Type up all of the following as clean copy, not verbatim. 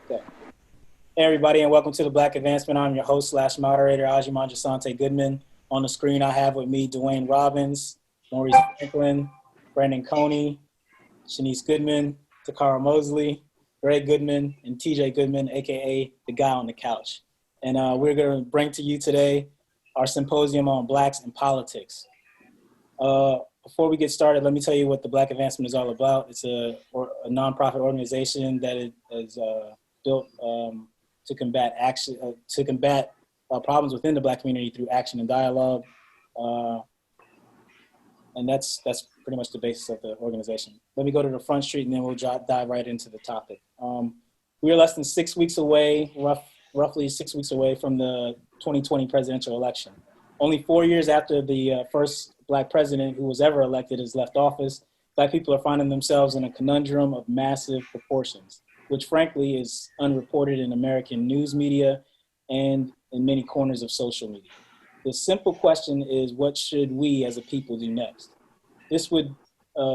Okay. Hey, everybody, and welcome to the Black Advancement. I'm your host / moderator, Ajiman Jasante Goodman. On the screen, I have with me Dwayne Robbins, Maurice Franklin, Brandon Coney, Shanice Goodman, Takara Mosley, Greg Goodman, and TJ Goodman, aka the guy on the couch. And we're going to bring to you today our symposium on Blacks in politics. Before we get started, let me tell you what the Black Advancement is all about. It's a nonprofit organization that is built to combat problems within the Black community through action and dialogue, and that's pretty much the basis of the organization. Let me go to the front street, and then we'll dive right into the topic. We are less than 6 weeks away, roughly 6 weeks away from the 2020 presidential election. Only 4 years after the first Black president who was ever elected has left office, Black people are finding themselves in a conundrum of massive proportions, which frankly is unreported in American news media and in many corners of social media. The simple question is, what should we as a people do next? This would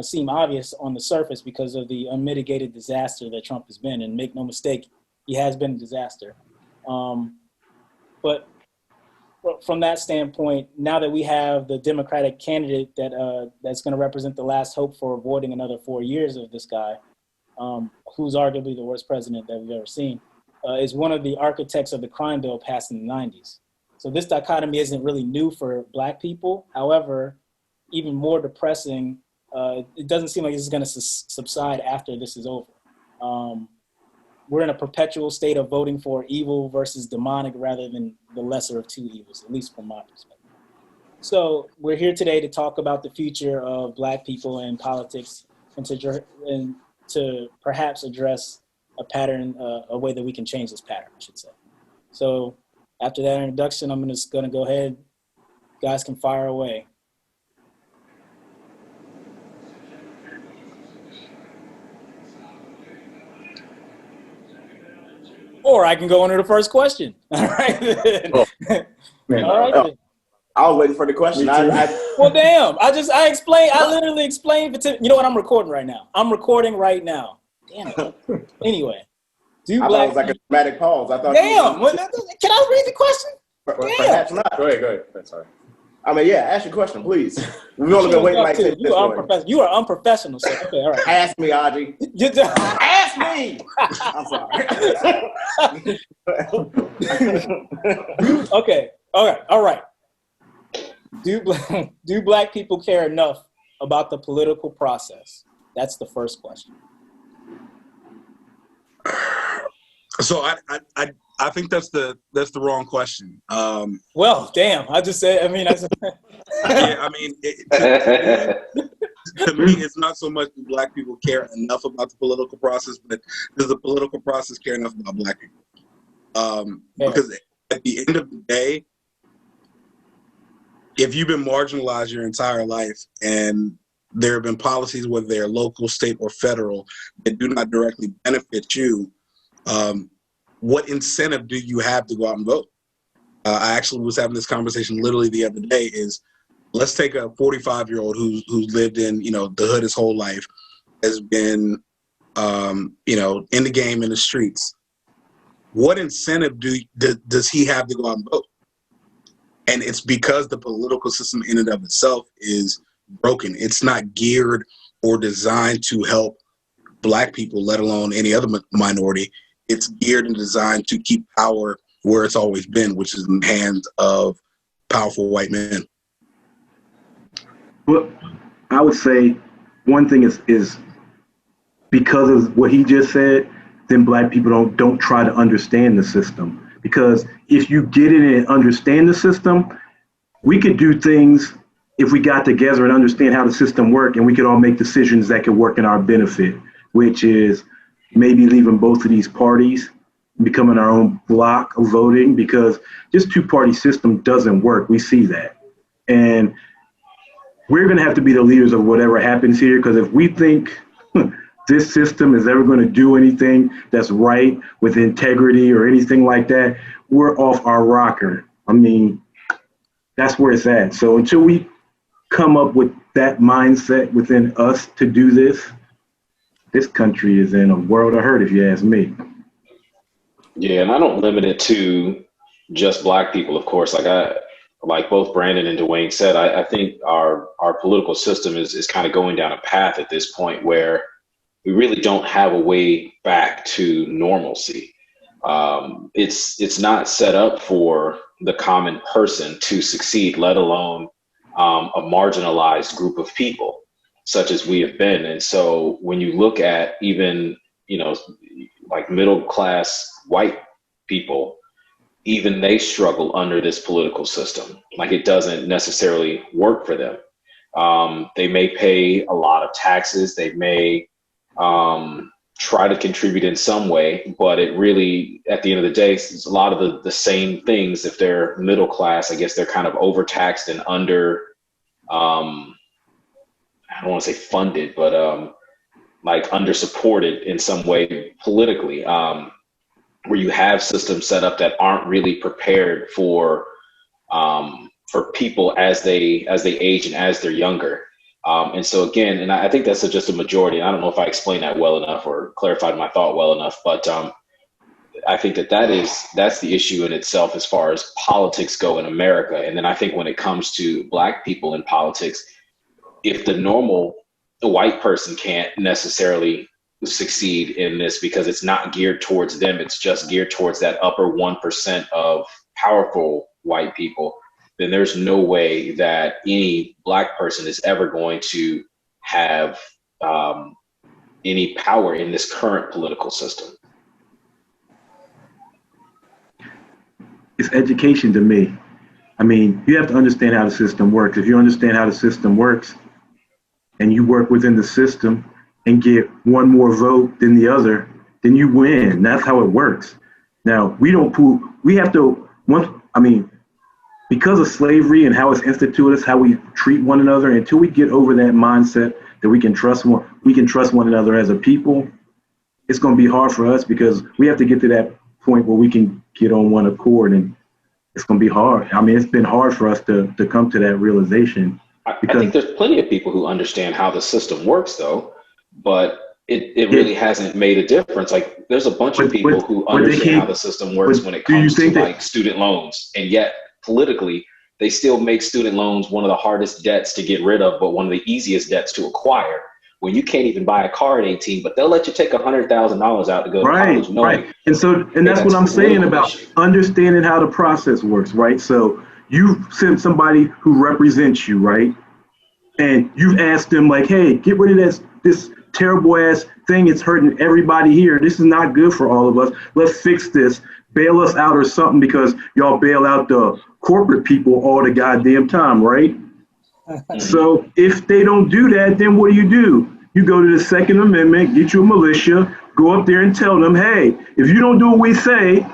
seem obvious on the surface because of the unmitigated disaster that Trump has been, and make no mistake, he has been a disaster. But from that standpoint, now that we have the Democratic candidate that's going to represent the last hope for avoiding another 4 years of this guy, who's arguably the worst president that we've ever seen, is one of the architects of the crime bill passed in the 90s. So this dichotomy isn't really new for Black people. However, even more depressing, it doesn't seem like this is going to subside after this is over. We're in a perpetual state of voting for evil versus demonic rather than the lesser of two evils, at least from my perspective. So we're here today to talk about the future of Black people in politics and to perhaps address a pattern, a way that we can change this pattern, I should say. So after that introduction, I'm just going to go ahead. Guys can fire away. Or I can go into the first question. All right. Oh, All right. I was waiting for the question. Well, damn. I literally explained. You know what? I'm recording right now. Damn it. Anyway. I thought it was like a dramatic pause. I thought. Damn. Can I read the question? Perhaps not. Go ahead. Sorry. I mean, yeah, ask your question, please. We've only been waiting like 10 minutes. You are unprofessional, sir. Okay, all right. Ask me, Aji. Ask me! I'm sorry. Okay, all right. Do Black people care enough about the political process? That's the first question. So I think that's the wrong question. Well, damn! I just said. I mean, yeah. I mean, to me, it's not so much that Black people care enough about the political process, but does the political process care enough about Black people? Because at the end of the day, if you've been marginalized your entire life and there have been policies, whether they're local, state, or federal, that do not directly benefit you, what incentive do you have to go out and vote? I actually was having this conversation literally the other day. Is let's take a 45-year-old who's lived in the hood his whole life, has been in the game in the streets. What incentive does he have to go out and vote? And it's because the political system in and of itself is broken. It's not geared or designed to help Black people, let alone any other minority. It's geared and designed to keep power where it's always been, which is in the hands of powerful white men. Well, I would say one thing is because of what he just said, then Black people don't try to understand the system. Because if you get in and understand the system, we could do things if we got together and understand how the system works, and we could all make decisions that could work in our benefit, which is maybe leaving both of these parties, becoming our own block of voting, because this two-party system doesn't work. We see that. And we're going to have to be the leaders of whatever happens here, because if we think this system is ever going to do anything that's right with integrity or anything like that, we're off our rocker. I mean, that's where it's at. So until we come up with that mindset within us to do this country is in a world of hurt, if you ask me. Yeah, and I don't limit it to just Black people, of course. Like both Brandon and Dwayne said, I think our political system is kind of going down a path at this point where we really don't have a way back to normalcy. It's not set up for the common person to succeed, let alone a marginalized group of people, such as we have been. And so when you look at even, like middle class white people, even they struggle under this political system. Like it doesn't necessarily work for them. They may pay a lot of taxes. They may try to contribute in some way, but it really, at the end of the day, it's a lot of the same things. If they're middle class, I guess they're kind of overtaxed and under, I don't want to say funded, but like under supported in some way politically, where you have systems set up that aren't really prepared for people as they age and as they're younger. And so again, and I think that's just a majority. I don't know if I explained that well enough or clarified my thought well enough, but I think that's the issue in itself as far as politics go in America. And then I think when it comes to Black people in politics, if the normal white person can't necessarily succeed in this because it's not geared towards them, it's just geared towards that upper 1% of powerful white people, then there's no way that any Black person is ever going to have any power in this current political system. It's education to me. I mean, you have to understand how the system works. If you understand how the system works and you work within the system and get one more vote than the other, then you win. That's how it works. Now, we have to, because of slavery and how it's instituted, how we treat one another, until we get over that mindset that we can trust one another as a people, it's going to be hard for us because we have to get to that point where we can get on one accord, and it's going to be hard. I mean, it's been hard for us to come to that realization. I think there's plenty of people who understand how the system works, though, but it really hasn't made a difference. Like, there's a bunch of people who understand how the system works when it comes to like student loans, and yet politically, they still make student loans one of the hardest debts to get rid of, but one of the easiest debts to acquire. When you can't even buy a car at 18, but they'll let you take $100,000 out to go to college. Right. And that's what I'm saying about understanding how the process works, right? So you send somebody who represents you, right? And you've asked them like, hey, get rid of this terrible ass thing. It's hurting everybody here. This is not good for all of us. Let's fix this. Bail us out or something, because y'all bail out the corporate people all the goddamn time, right? So if they don't do that, then what do? You go to the Second Amendment, get you a militia, go up there and tell them, hey, if you don't do what we say,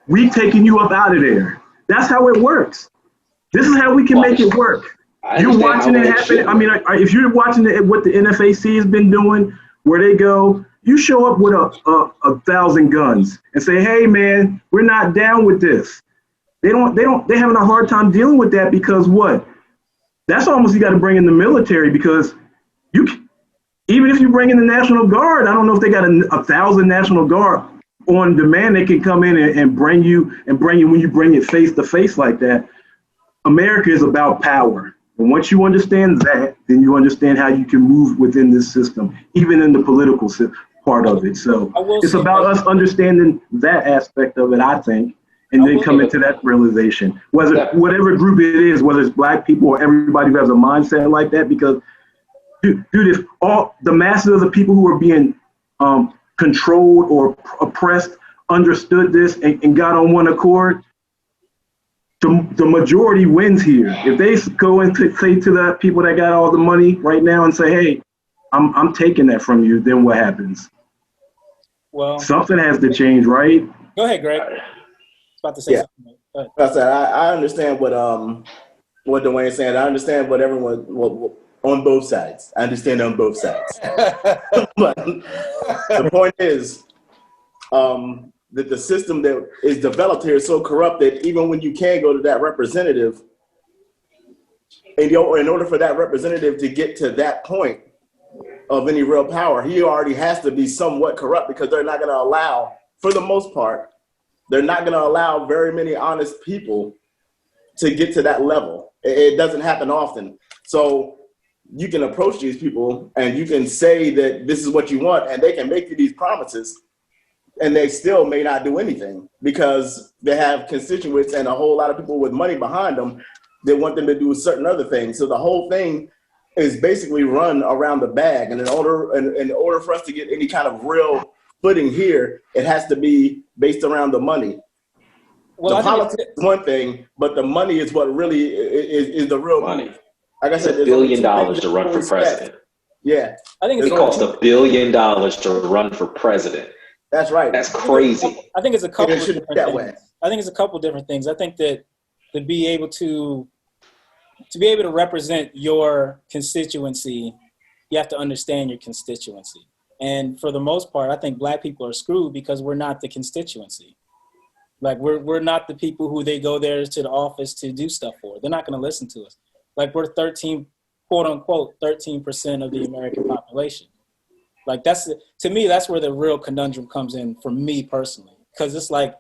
we taking you up out of there. That's how it works. This is how we can make it work. You're watching it happen. I mean, if you're watching what the NFAC has been doing, where they go, you show up with a 1,000 guns and say, hey man, we're not down with this. They're having a hard time dealing with that, because what? That's almost, you got to bring in the military, because even if you bring in the National Guard, I don't know if they got 1,000 National Guard on demand. They can come in and bring you when you bring it face to face like that. America is about power. And once you understand that, then you understand how you can move within this system, even in the political part of it. So it's about us understanding that aspect of it, I think, and then coming to that realization, whatever group it is, whether it's Black people or everybody who has a mindset like that. Because, dude, if all the masses of the people who are being controlled or oppressed understood this and got on one accord, the majority wins here. If they go and say to the people that got all the money right now and say, hey, I'm taking that from you, then what happens? Well, something has to change, right? Go ahead, Greg. About to say something. Go ahead. I understand what Dwayne's saying. I understand what everyone on both sides. I understand on both sides. But the point is that the system that is developed here is so corrupt that even when you can go to that representative, and in order for that representative to get to that point of any real power, he already has to be somewhat corrupt, because they're not going to allow, for the most part, they're not going to allow very many honest people to get to that level. It doesn't happen often. So you can approach these people and you can say that this is what you want, and they can make you these promises, and they still may not do anything because they have constituents and a whole lot of people with money behind them that want them to do certain other things. So the whole thing is basically run around the bag. And in order for us to get any kind of real footing here, it has to be based around the money. Well, the politics is one thing, but the money is what really is the real Money. move. Like I said, $1 billion to run for president. Yeah. I think It costs $1 billion to run for president. That's right. That's crazy. I think it's a couple of different that things. way. I think it's a couple different things. I think that to be able to represent your constituency, you have to understand your constituency. And for the most part, I think black people are screwed because we're not the constituency. Like we're not the people who they go there to the office to do stuff for. They're not going to listen to us. Like we're 13, quote unquote, 13% of the American population. Like to me, that's where the real conundrum comes in for me personally. Because it's like,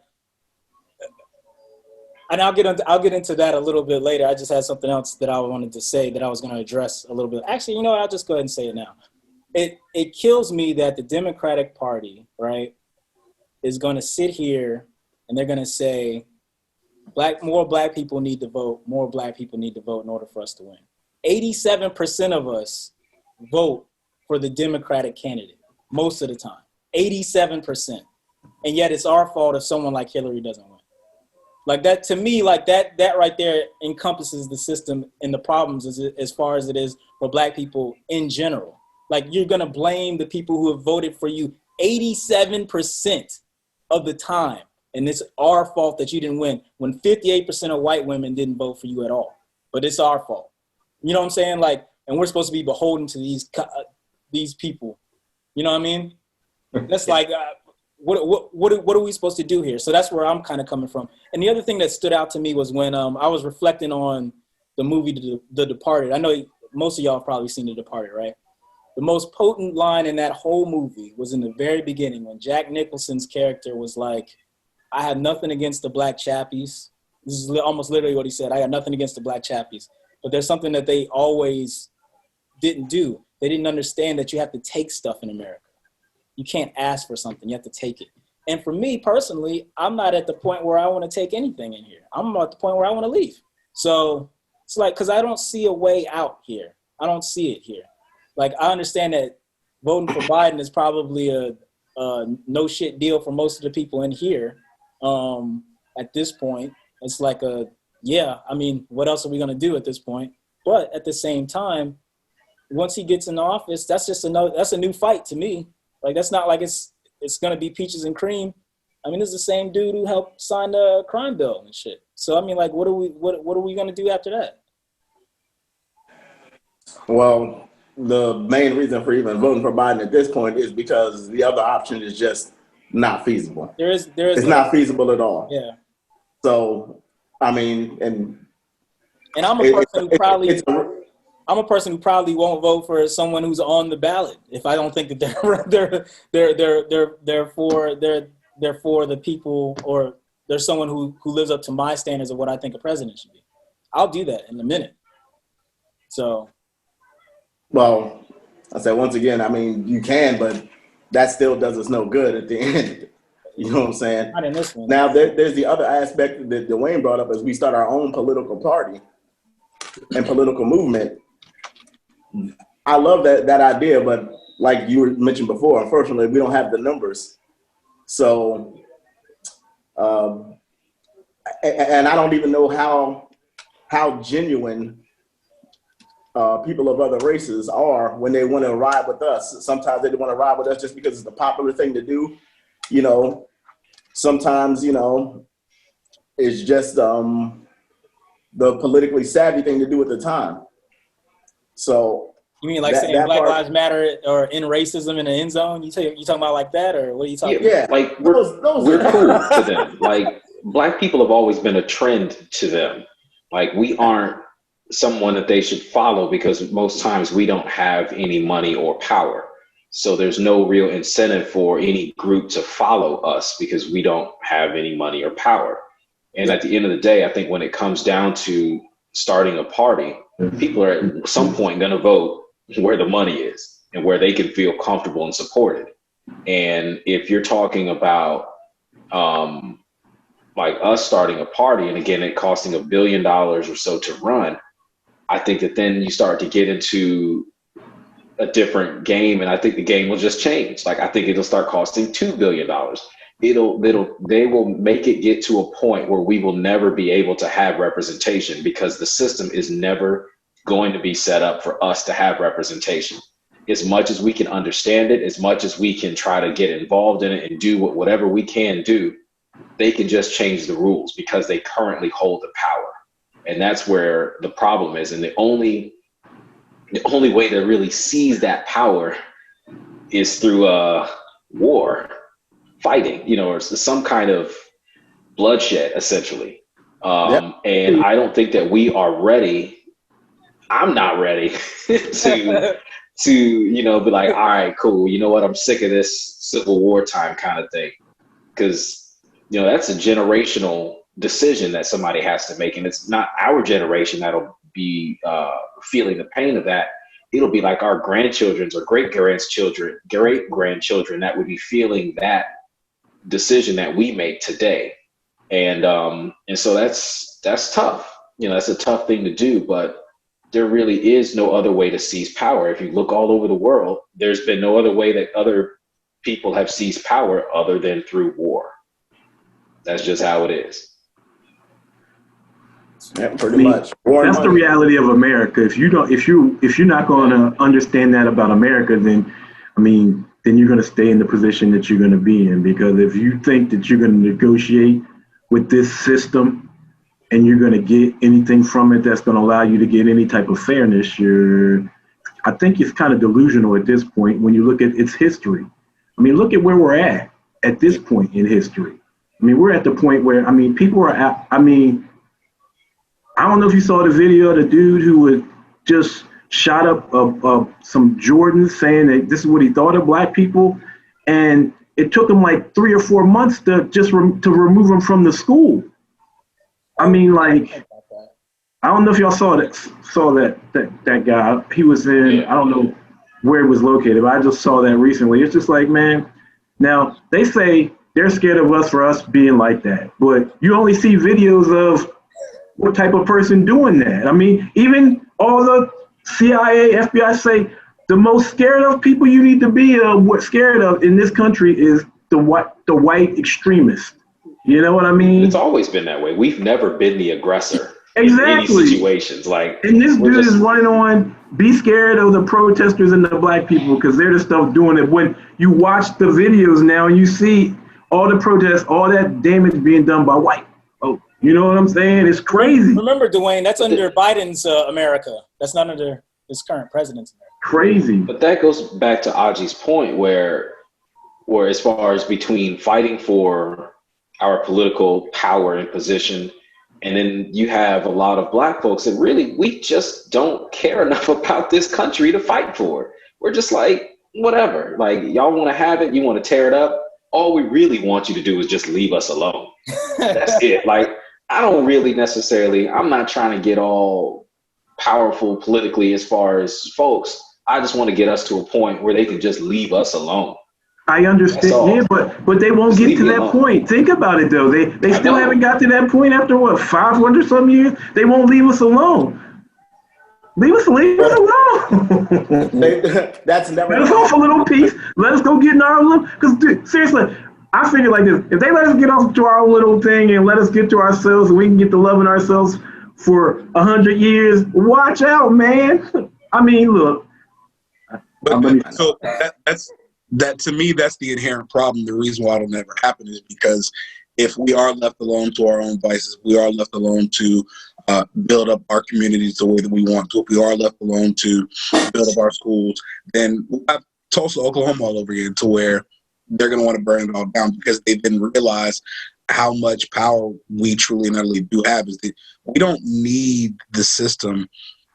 and I'll get into that a little bit later. I just had something else that I wanted to say that I was going to address a little bit. Actually, you know what? I'll just go ahead and say it now. It kills me that the Democratic Party, is going to sit here and they're going to say, more black people need to vote. More black people need to vote in order for us to win. 87% of us vote for the Democratic candidate most of the time. 87%. And yet it's our fault if someone like Hillary doesn't win. Like that, to me, like that right there encompasses the system and the problems as far as it is for black people in general. Like you're going to blame the people who have voted for you 87% of the time. And it's our fault that you didn't win when 58% of white women didn't vote for you at all. But it's our fault. You know what I'm saying? Like, and we're supposed to be beholden to these people. You know what I mean? That's like, what are we supposed to do here? So that's where I'm kind of coming from. And the other thing that stood out to me was when I was reflecting on the movie The Departed. I know most of y'all have probably seen The Departed, right? The most potent line in that whole movie was in the very beginning when Jack Nicholson's character was like, I had nothing against the black chappies. This is almost literally what he said. I had nothing against the black chappies. But there's something that they always didn't do. They didn't understand that you have to take stuff in America. You can't ask for something. You have to take it. And for me personally, I'm not at the point where I want to take anything in here. I'm at the point where I want to leave. So it's like, because I don't see a way out here. I don't see it here. Like, I understand that voting for Biden is probably a no shit deal for most of the people in here. At this point, it's like what else are we going to do at this point? But at the same time, once he gets in office, that's a new fight to me. Like, that's not like it's going to be peaches and cream. I mean, it's the same dude who helped sign the crime bill and shit. So, I mean, like, what are we going to do after that? Well, the main reason for even voting for Biden at this point is because the other option is just not feasible. It's not feasible at all. Yeah. So, I mean, and I'm a person who probably I'm a person who probably won't vote for someone who's on the ballot if I don't think that they're for the people, or there's someone who lives up to my standards of what I think a president should be. I'll do that in a minute. So, well, I said once again, I mean, you can, but that still does us no good at the end. You know what I'm saying? Not in this one. Now, there's the other aspect that Dwayne brought up as we start our own political party and political movement. I love that idea, but like you mentioned before, unfortunately, we don't have the numbers. So, and I don't even know how genuine people of other races are when they want to ride with us. Sometimes they want to ride with us just because it's the popular thing to do. You know, sometimes, you know, it's just the politically savvy thing to do at the time. So you mean like saying Black Lives Matter or in racism in the end zone? You talking about like that, or what are you talking about? Yeah, like we're cool to them. Like, black people have always been a trend to them. Like, we aren't someone that they should follow because most times we don't have any money or power. So there's no real incentive for any group to follow us because we don't have any money or power. And at the end of the day, I think when it comes down to starting a party, people are at some point going to vote where the money is and where they can feel comfortable and supported. And if you're talking about like us starting a party, and again, it costing $1 billion or so to run, I think that then you start to get into a different game, and I think the game will just change. Like I think it'll start costing $2 billion. They will make it get to a point where we will never be able to have representation because the system is never going to be set up for us to have representation. As much as we can understand it, as much as we can try to get involved in it and do whatever we can do, they can just change the rules because they currently hold the power. And that's where the problem is. And the only way to really seize that power is through war, fighting, or it's some kind of bloodshed, essentially. And I don't think that we are ready. I'm not ready to be like, all right, cool. You know what? I'm sick of this Civil War time kind of thing. Because, that's a generational decision that somebody has to make. And it's not our generation that'll be feeling the pain of that. It'll be like our grandchildren's or great grandchildren that would be feeling that decision that we make today. And so that's tough. That's a tough thing to do, but there really is no other way to seize power. If you look all over the world, there's been no other way that other people have seized power other than through war. That's just how it is. Yeah, pretty much. That's the reality of America. If you're not going to understand that about America, then you're going to stay in the position that you're going to be in. Because if you think that you're going to negotiate with this system and you're going to get anything from it that's going to allow you to get any type of fairness, I think it's kind of delusional at this point when you look at its history. Look at where we're at this point in history. We're at the point where, people are at, I don't know if you saw the video of the dude who was just shot up some Jordans saying that this is what he thought of black people. And it took him like 3 or 4 months to to remove him from the school. I don't know if y'all saw that guy. He was in, I don't know where it was located, but I just saw that recently. It's just like, man, now they say they're scared of us for us being like that, but you only see videos of what type of person doing that. Even all the CIA, FBI say the most scared of people you need to be scared of in this country is the white extremist. You know what I mean? It's always been that way. We've never been the aggressor. Exactly. In any situations. And this dude is running on, be scared of the protesters and the black people because they're the stuff doing it. When you watch the videos now and you see all the protests, all that damage being done by white. Oh, you know what I'm saying? It's crazy. Remember, Dwayne, that's under Biden's America. That's not under his current president's America. Crazy. But that goes back to Aji's point where as far as between fighting for our political power and position, and then you have a lot of black folks that really, we just don't care enough about this country to fight for it. We're just like, whatever. Like, y'all want to have it, you want to tear it up. All we really want you to do is just leave us alone. That's it. Like, I don't really necessarily, I'm not trying to get all powerful politically as far as folks. I just want to get us to a point where they can just leave us alone. I understand, yeah, but they won't get to that point. Think about it though. They still haven't got to that point after what, 500 some years? They won't leave us alone. Leave us alone. That's never. Let us off a little piece. Let us go get in our little. Because seriously, I figure like this: if they let us get off to our little thing and let us get to ourselves, and we can get to loving ourselves for 100 years, watch out, man. Look. But so that to me, that's the inherent problem. The reason why it'll never happen is because if we are left alone to our own vices, we are left alone to build up our communities the way that we want to. If we are left alone to build up our schools, then we'll have Tulsa, Oklahoma all over again, to where they're going to want to burn it all down because they didn't realize how much power we truly and utterly do have. Is that we don't need the system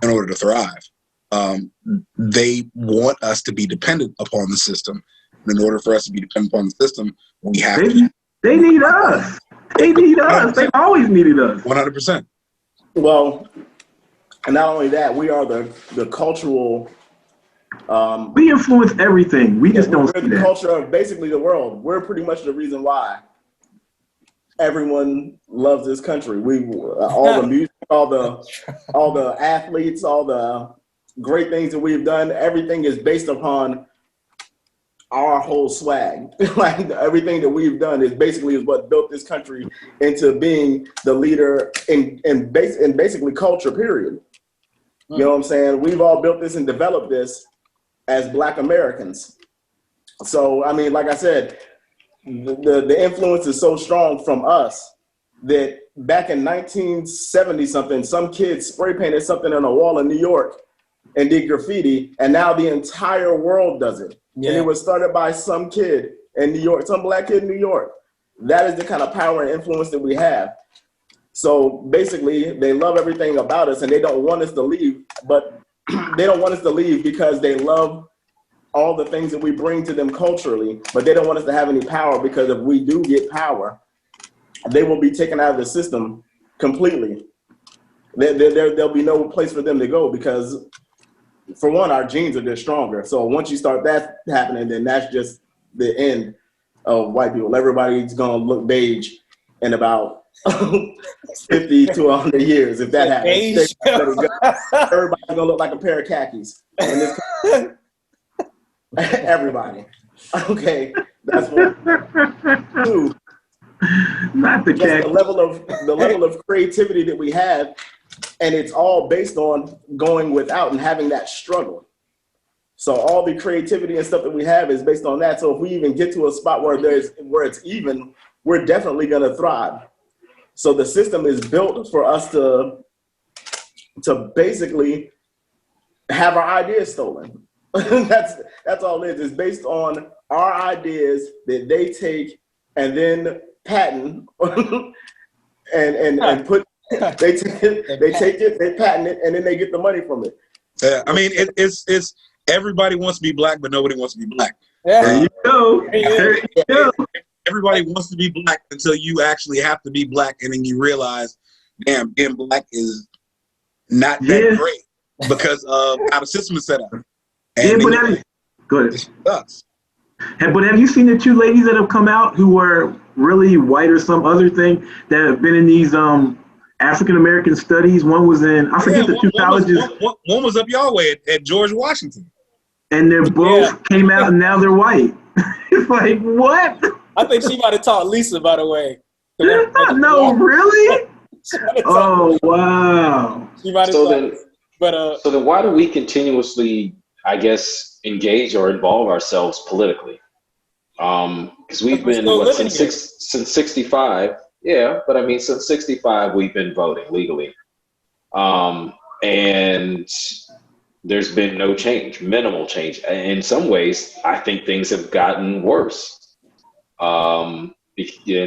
in order to thrive. They want us to be dependent upon the system. And in order for us to be dependent upon the system, we have to. They need us. They need us. They've always needed us. 100%. Well, and not only that, we are the cultural. We influence everything. We just don't we're see the that. culture of basically the world. We're pretty much the reason why everyone loves this country. All the music, all the athletes, all the great things that we've done. Everything is based upon our whole swag. Like everything that we've done is what built this country into being the leader in basically culture. Period. You know what I'm saying? We've all built this and developed this as Black Americans. So, I mean, like I said, the influence is so strong from us that back in 1970 something, some kids spray painted something on a wall in New York and did graffiti, and now the entire world does it. Yeah. And it was started by some kid in New York, some Black kid in New York. That is the kind of power and influence that we have. So basically, they love everything about us and they don't want us to leave, but they don't want us to leave because they love all the things that we bring to them culturally, but they don't want us to have any power, because if we do get power, they will be taken out of the system completely. There'll be no place for them to go, because for one, our genes are just stronger. So once you start that happening, then that's just the end of white people. Everybody's gonna look beige in about 50 to 100 years if that happens. Everybody's gonna look like a pair of khakis. Everybody. Okay, that's one. Two. Not the khakis. The level of creativity that we have, and it's all based on going without and having that struggle. So all the creativity and stuff that we have is based on that. So if we even get to a spot where it's even, we're definitely gonna thrive. So the system is built for us to basically have our ideas stolen. That's all it is. It's based on our ideas that they take and then patent and put. They take it, they patent it, and then they get the money from it. Yeah, I mean, it's everybody wants to be Black, but nobody wants to be Black. There you go. There you go. Everybody wants to be Black until you actually have to be Black, and then you realize, damn, being Black is not that great because of how the system is set up. And go ahead. It sucks. But have you seen the two ladies that have come out who were really white or some other thing that have been in these African American studies? One was in, I forget the two colleges. One was up y'all way at George Washington. And they're both came out and now they're white. It's like, what? I think she might have taught Lisa, by the way. No, really? Oh, wow. She might have so then why do we continuously, I guess, engage or involve ourselves politically? Because we've been since 65. Yeah, but I mean, since 65, we've been voting legally. And there's been no change, minimal change. In some ways, I think things have gotten worse. And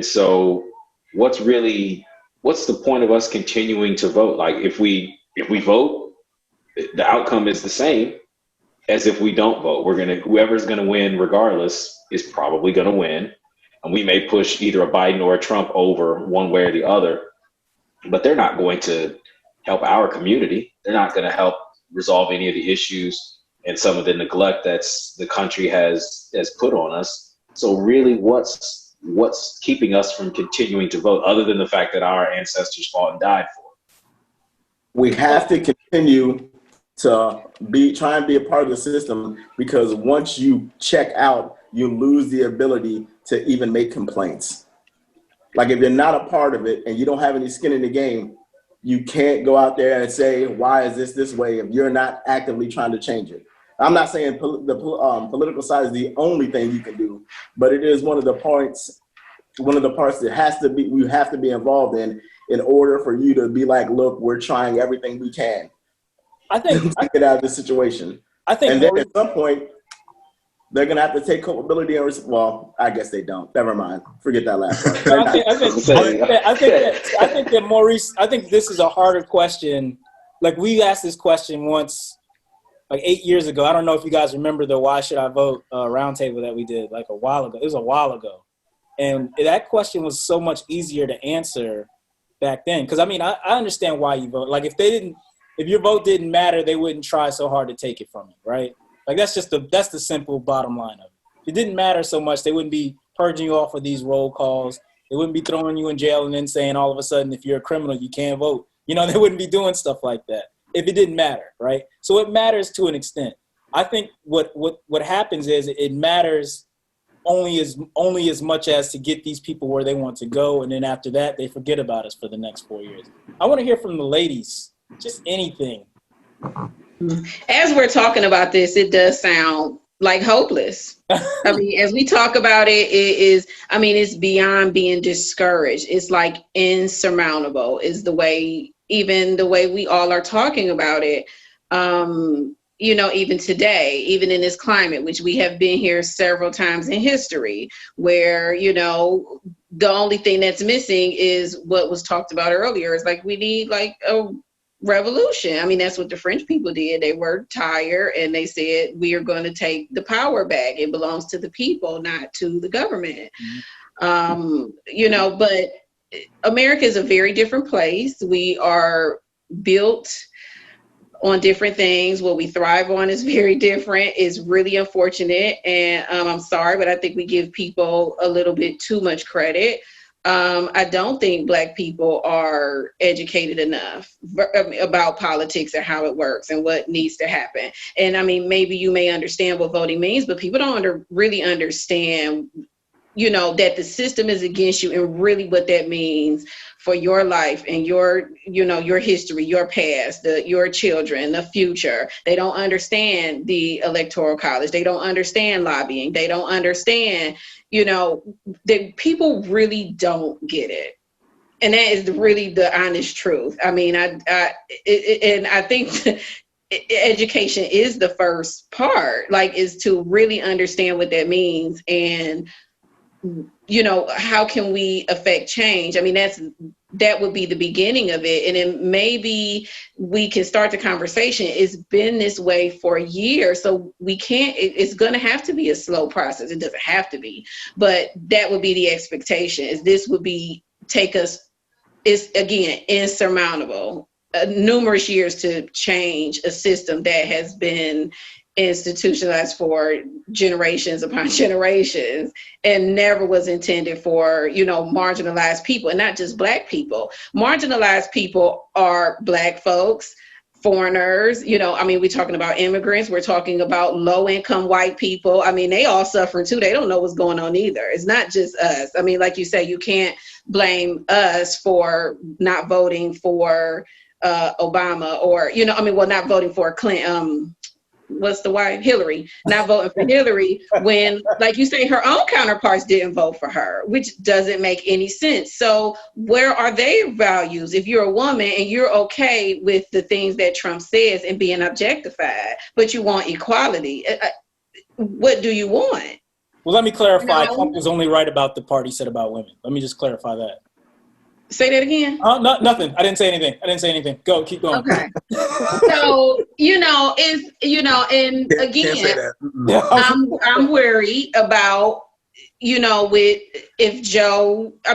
so what's the point of us continuing to vote? Like if we vote, the outcome is the same as if we don't vote. Whoever's gonna win regardless is probably gonna win. And we may push either a Biden or a Trump over one way or the other, but they're not going to help our community. They're not going to help resolve any of the issues and some of the neglect that's the country has put on us. So really, what's keeping us from continuing to vote other than the fact that our ancestors fought and died for it? We have to continue to try and be a part of the system, because once you check out, you lose the ability to even make complaints. Like if you're not a part of it and you don't have any skin in the game, you can't go out there and say, why is this way, if you're not actively trying to change it. I'm not saying the political side is the only thing you can do, but it is one of the parts that we have to be involved in order for you to be like, look, we're trying everything we can. I think to get out of this situation. And then at some point, they're gonna have to take culpability and well, I guess they don't. Never mind. Forget that last part. I think that Maurice. I think this is a harder question. Like we asked this question once like 8 years ago. I don't know if you guys remember the Why Should I Vote roundtable that we did like a while ago. It was a while ago. And that question was so much easier to answer back then. Because, I mean, I understand why you vote. Like, if your vote didn't matter, they wouldn't try so hard to take it from you, right? Like, that's the simple bottom line of it. If it didn't matter so much, they wouldn't be purging you off of these roll calls. They wouldn't be throwing you in jail and then saying all of a sudden, if you're a criminal, you can't vote. You know, they wouldn't be doing stuff like that if it didn't matter, right? So it matters to an extent. I think what happens is it matters only as much as to get these people where they want to go, and then after that, they forget about us for the next 4 years. I want to hear from the ladies, just anything. As we're talking about this, it does sound like hopeless. I mean, as we talk about it, it's beyond being discouraged. It's like insurmountable is the way we all are talking about it. Even today, even in this climate, which we have been here several times in history, where, the only thing that's missing is what was talked about earlier. Is like we need like a revolution. I mean, that's what the French people did. They were tired and they said, we are going to take the power back. It belongs to the people, not to the government. But America is a very different place. We are built on different things. What we thrive on is very different. It's really unfortunate. And I'm sorry, but I think we give people a little bit too much credit. I don't think Black people are educated enough about politics and how it works and what needs to happen. And I mean, maybe you may understand what voting means, but people don't really understand, that the system is against you and really what that means for your life and your history, your past, your children, the future. They don't understand the Electoral College. They don't understand lobbying. They don't understand, that people really don't get it. And that is really the honest truth. I mean, I think education is the first part, like, is to really understand what that means and, how can we affect change? I mean, that would be the beginning of it. And then maybe we can start the conversation. It's been this way for years. So it's going to have to be a slow process. It doesn't have to be, but that would be the expectation. It's again, insurmountable, numerous years to change a system that has been institutionalized for generations upon generations and never was intended for, marginalized people, and not just Black people. Marginalized people are Black folks, foreigners, we're talking about immigrants, we're talking about low-income white people. I mean, they all suffering too. They don't know what's going on either. It's not just us. I mean, like you say, you can't blame us for not voting for Obama or, not voting for Clinton, Hillary, not voting for Hillary when, like you say, her own counterparts didn't vote for her, which doesn't make any sense. So where are their values? If you're a woman and you're okay with the things that Trump says and being objectified, but you want equality, what do you want? Well, let me clarify. Trump was only right about the part he said about women. Let me just clarify that. Say that again. Nothing. I didn't say anything. Go, keep going. Okay. So, and again, I'm worried about, if Joe, I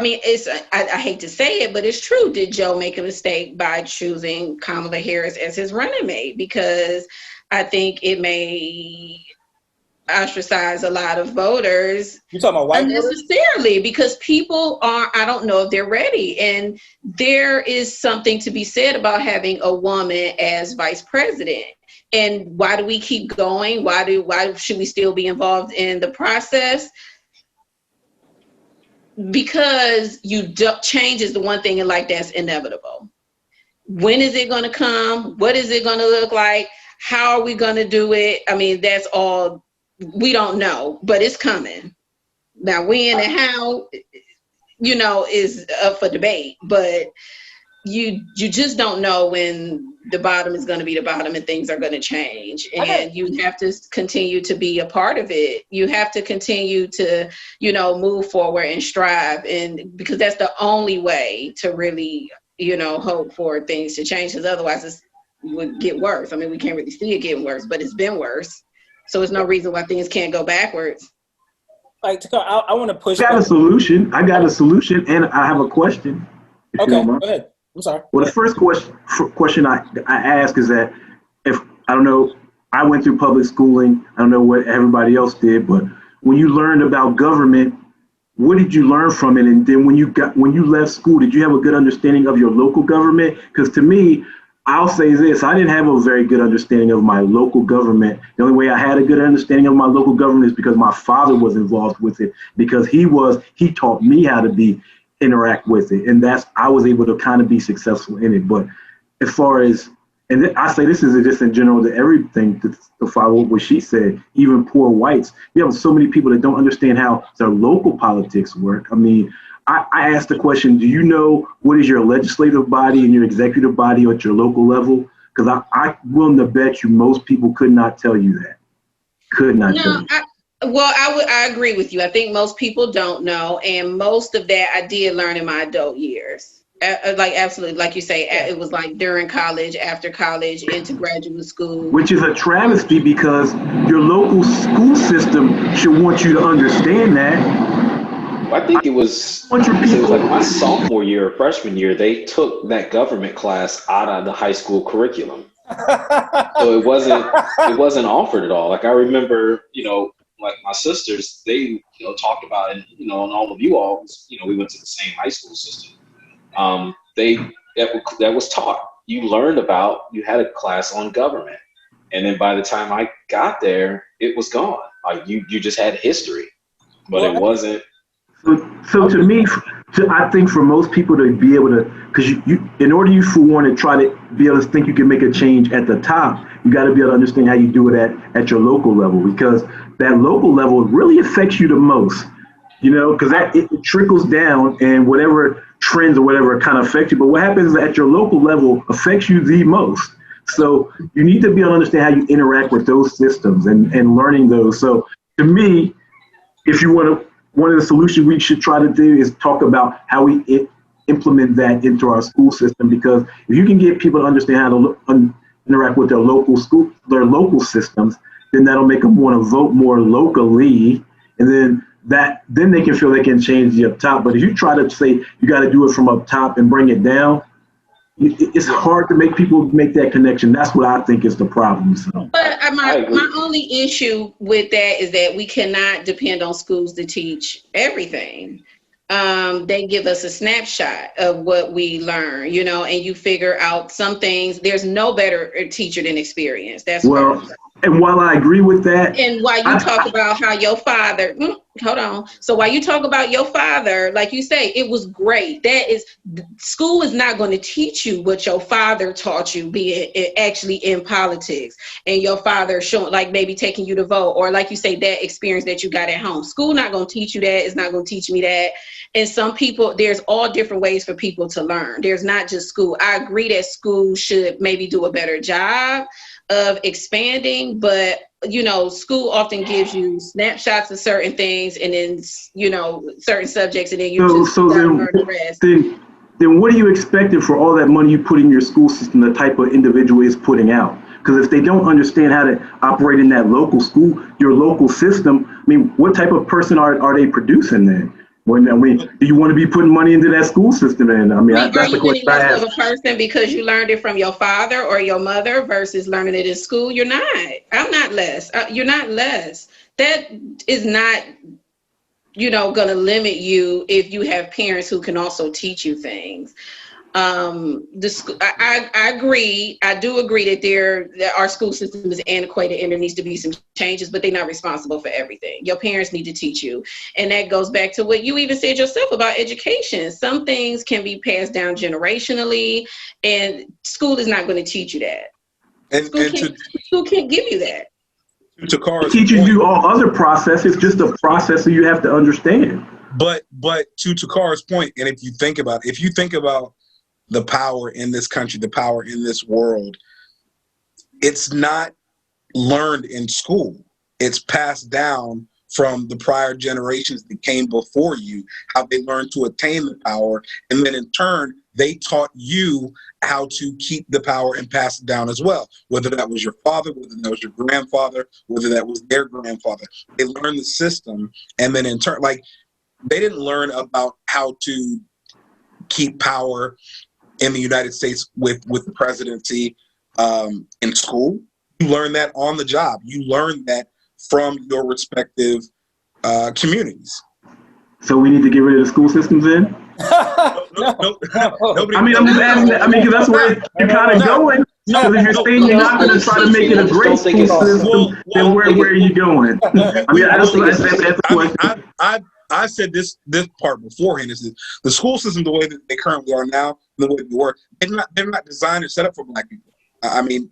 hate to say it, but it's true. Did Joe make a mistake by choosing Kamala Harris as his running mate? Because I think it may ostracize a lot of voters. You're talking about white unnecessarily, because people I don't know if they're ready. And there is something to be said about having a woman as vice president. And why do we keep going? Why should we still be involved in the process? Because change is the one thing in life that's inevitable. When is it going to come? What is it going to look like? How are we going to do it? I mean, that's all. We don't know, but it's coming. Now, when and how, is up for debate, but you just don't know when the bottom is going to be the bottom and things are going to change. And you have to continue to be a part of it. You have to continue to, move forward and strive. And because that's the only way to really, hope for things to change, because otherwise it's would get worse. I mean, we can't really see it getting worse, but it's been worse. So there's no reason why things can't go backwards. Like, I want to push I got a back. solution. I got a solution, and I have a question. If you Okay, don't mind. go ahead. I'm sorry. Well, the first question I ask is that if I don't know, I went through public schooling. I don't know what everybody else did, but when you learned about government, what did you learn from it? And then when you left school, did you have a good understanding of your local government? Because to me, I'll say this: I didn't have a very good understanding of my local government. The only way I had a good understanding of my local government is because my father was involved with it. Because he taught me how to interact with it, and I was able to kind of be successful in it. But as far as, and I say this is just in general to everything to follow what she said, even poor whites, you have so many people that don't understand how their local politics work. I mean, I asked the question, do you know what is your legislative body and your executive body at your local level? Because I'm willing to bet you most people could not tell you that. Could not tell you. I agree with you. I think most people don't know, and most of that I did learn in my adult years. Like absolutely, like you say, it was like during college, after college, into graduate school. Which is a travesty because your local school system should want you to understand that. I think it was like my sophomore year or freshman year, they took that government class out of the high school curriculum. So it wasn't offered at all. Like I remember, like my sisters, they, talked about it, and all of you all, we went to the same high school system. That was taught. You learned you had a class on government. And then by the time I got there, it was gone. Like you just had history, but it wasn't. So to me, I think for most people to be able to, because you in order for one to try to be able to think you can make a change at the top, you got to be able to understand how you do it at your local level, because that local level really affects you the most, because it trickles down and whatever trends or whatever kind of affect you. But what happens at your local level affects you the most. So you need to be able to understand how you interact with those systems and learning those. So to me, if you want to, one of the solutions we should try to do is talk about how we implement that into our school system, because if you can get people to understand how to interact with their local systems, then that'll make them want to vote more locally, and then they can feel they can change the up top. But if you try to say you got to do it from up top and bring it down, it's hard to make people make that connection. That's what I think is the problem. So. But my only issue with that is that we cannot depend on schools to teach everything. They give us a snapshot of what we learn, and you figure out some things. There's no better teacher than experience. That's and while I agree with that, and while you talk about how your father, hold on. So while you talk about your father, like you say, it was great. School is not going to teach you what your father taught you, actually in politics, and your father showing, like maybe taking you to vote, or like you say, that experience that you got at home. School not going to teach you that. It's not going to teach me that. And some people, there's all different ways for people to learn. There's not just school. I agree that school should maybe do a better job of expanding, but school often gives you snapshots of certain things, and then certain subjects, and then you learn the rest. Then what are you expecting for all that money you put in your school system, the type of individual is putting out? Because if they don't understand how to operate in that local school, your local system, I mean, what type of person are they producing then? Do you want to be putting money into that school system? And that's the question I ask. Are you any less of a person because you learned it from your father or your mother versus learning it in school? You're not. I'm not less. You're not less. That is not, going to limit you if you have parents who can also teach you things. I agree. I do agree that our school system is antiquated and there needs to be some changes, but they're not responsible for everything. Your parents need to teach you. And that goes back to what you even said yourself about education. Some things can be passed down generationally, and school is not going to teach you that. School can't give you that. It teaches you all other processes, just a process that you have to understand. But to Takara's point, and if you think about the power in this country, the power in this world, it's not learned in school. It's passed down from the prior generations that came before you, how they learned to attain the power, and then in turn, they taught you how to keep the power and pass it down as well. Whether that was your father, whether that was your grandfather, whether that was their grandfather, they learned the system, and then in turn, like, they didn't learn about how to keep power in the United States with the presidency in school. You learn that on the job. You learn that from your respective communities. So we need to get rid of the school systems then? Nobody, I mean, I'm just asking that. I mean, because that's where you're kind of going. Because if you're saying you're not going to try to make it a great school system, then where are you going? I mean, that's the question. I said this part beforehand, is that the school system, the way that they currently are now, the way they work, they're not designed or set up for Black people. I mean,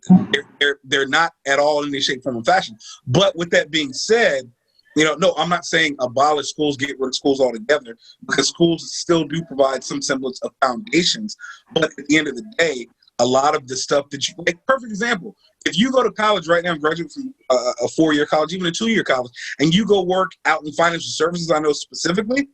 they're not at all in any shape, form, or fashion. But with that being said, no, I'm not saying abolish schools, get rid of schools altogether, because schools still do provide some semblance of foundations. But at the end of the day, a lot of the stuff that you, like, perfect example, if you go to college right now and graduate from a 4-year college, even a 2-year college, and you go work out in financial services, I know specifically,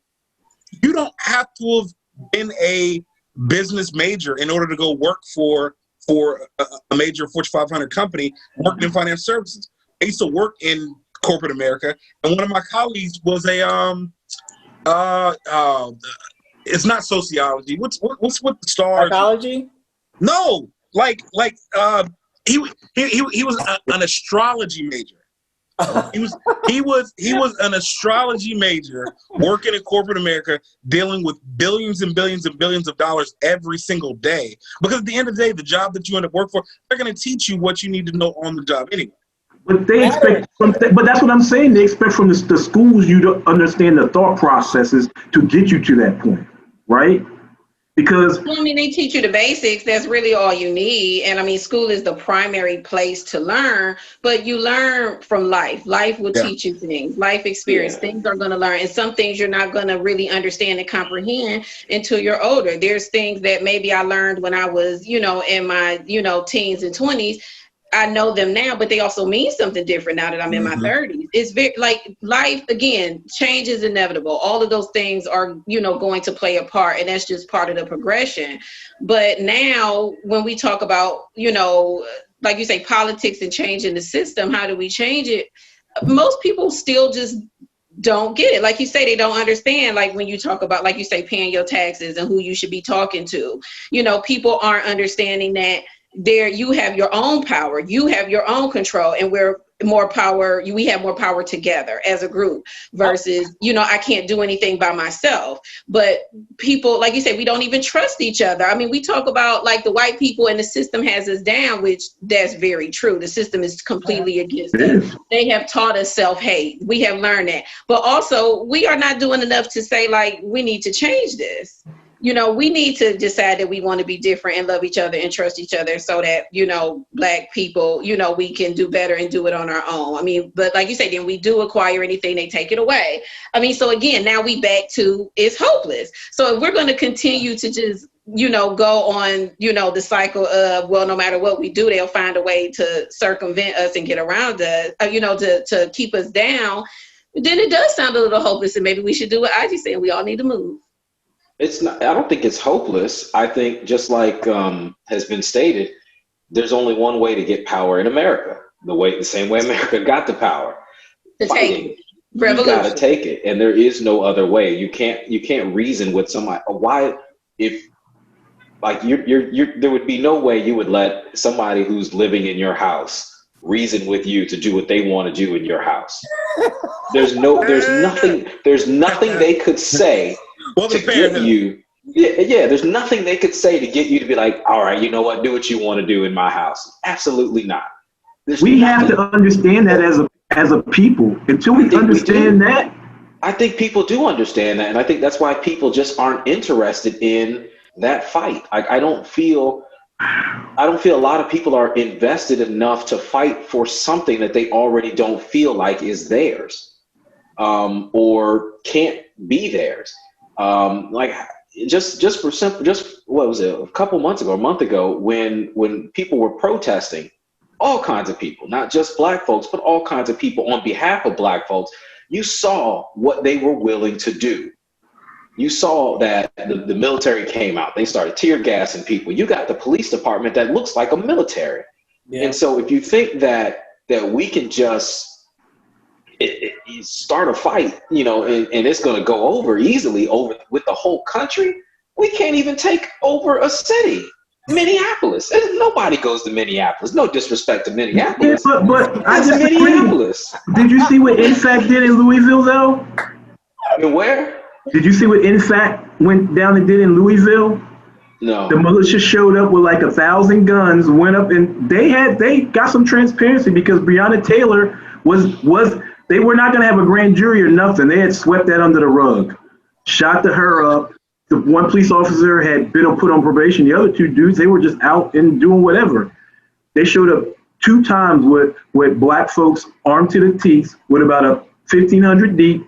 you don't have to have been a business major in order to go work for a major Fortune 500 company working in financial services. I used to work in corporate America, and one of my colleagues was it's not sociology. What's with the stars? Psychology? No, he was an astrology major. He was an astrology major working in corporate America, dealing with billions and billions and billions of dollars every single day. Because at the end of the day, the job that you end up working for, they're going to teach you what you need to know on the job anyway. But they expect, but that's what I'm saying. They expect from the schools you to understand the thought processes to get you to that point, right? Because I mean, they teach you the basics. That's really all you need. And I mean, school is the primary place to learn, but you learn from life. Life will teach you things. Life experience, things are going to learn. And some things you're not going to really understand and comprehend until you're older. There's things that maybe I learned when I was, in my, teens and 20s. I know them now, but they also mean something different now that I'm in my 30s. It's very, like, life, again, change is inevitable. All of those things are, going to play a part, and that's just part of the progression. But now when we talk about, like you say, politics and changing the system, how do we change it? Most people still just don't get it. Like you say, they don't understand, like when you talk about, like you say, paying your taxes and who you should be talking to. People aren't understanding that you have your own power, you have your own control, and we have more power together as a group versus, I can't do anything by myself. But people, like you said, we don't even trust each other. I mean, we talk about, like, the white people and the system has us down, which that's very true. The system is completely against us. They have taught us self-hate. We have learned that. But also, we are not doing enough to say, like, we need to change this. We need to decide that we want to be different and love each other and trust each other so that, Black people, we can do better and do it on our own. I mean, but like you say, then we do acquire anything, they take it away. I mean, so again, now we back to it's hopeless. So if we're going to continue to just, go on, the cycle of, well, no matter what we do, they'll find a way to circumvent us and get around us, to keep us down, then it does sound a little hopeless, and maybe we should do what I just said. We all need to move. It's not. I don't think it's hopeless. I think, just like has been stated, there's only one way to get power in America. The same way America got the power. Fighting. You got to take it, and there is no other way. You can't reason with somebody. Why, if, like, there would be no way you would let somebody who's living in your house reason with you to do what they want to do in your house. There's nothing they could say. To get you, there's nothing they could say to get you to be like, all right, you know what, do what you want to do in my house. Absolutely not. We have to understand that as a people. Until we understand that, I think people do understand that, and I think that's why people just aren't interested in that fight. I don't feel a lot of people are invested enough to fight for something that they already don't feel like is theirs, or can't be theirs. Like, just what was it, a month ago, when people were protesting, all kinds of people, not just Black folks, but all kinds of people on behalf of Black folks, you saw what they were willing to do. you saw that the military came out. They started tear gassing people. You got the police department that looks like a military. Yeah. And so if you think that we can just start a fight, you know, and it's going to go over easily over with the whole country, we can't even take over a city. Minneapolis. Nobody goes to Minneapolis. No disrespect to Minneapolis. Yeah, but I It's disagree. Minneapolis. Did you see what INFAC did in Louisville, though? And where? Did you see what INFAC went down and did in Louisville? No. The militia showed up with like 1,000 guns, went up, and they got some transparency because Breonna Taylor they were not going to have a grand jury or nothing. They had swept that under the rug, shot her up. The one police officer had been put on probation. The other two dudes, they were just out and doing whatever. They showed up 2 times with black folks armed to the teeth, with about 1,500 deep,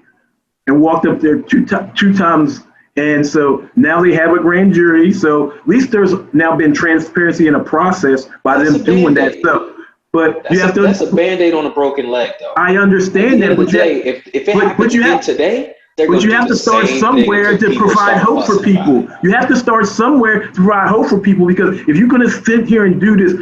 and walked up there two times. And so now they have a grand jury. So at least there's now been transparency in a process by them doing that stuff. But that's a Band-Aid on a broken leg, though. I understand that, but if it happens again today, but you have to start somewhere to provide hope for people. You have to start somewhere to provide hope for people, because if you're going to sit here and do this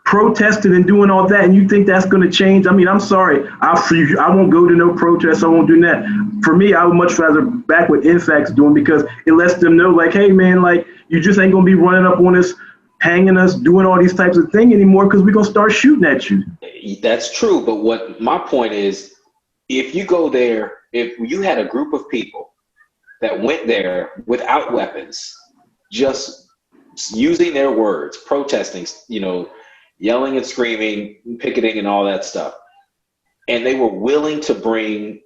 protesting and doing all that, and you think that's going to change, I mean, I'm sorry. I won't go to no protests. I won't do that. For me, I would much rather back what INFAC's doing, because it lets them know, like, hey, man, like, you just ain't going to be running up on us, hanging us, doing all these types of things anymore, because we're going to start shooting at you. That's true. But what my point is, if you go there, if you had a group of people that went there without weapons, just using their words, protesting, you know, yelling and screaming, picketing and all that stuff, and they were willing to bring,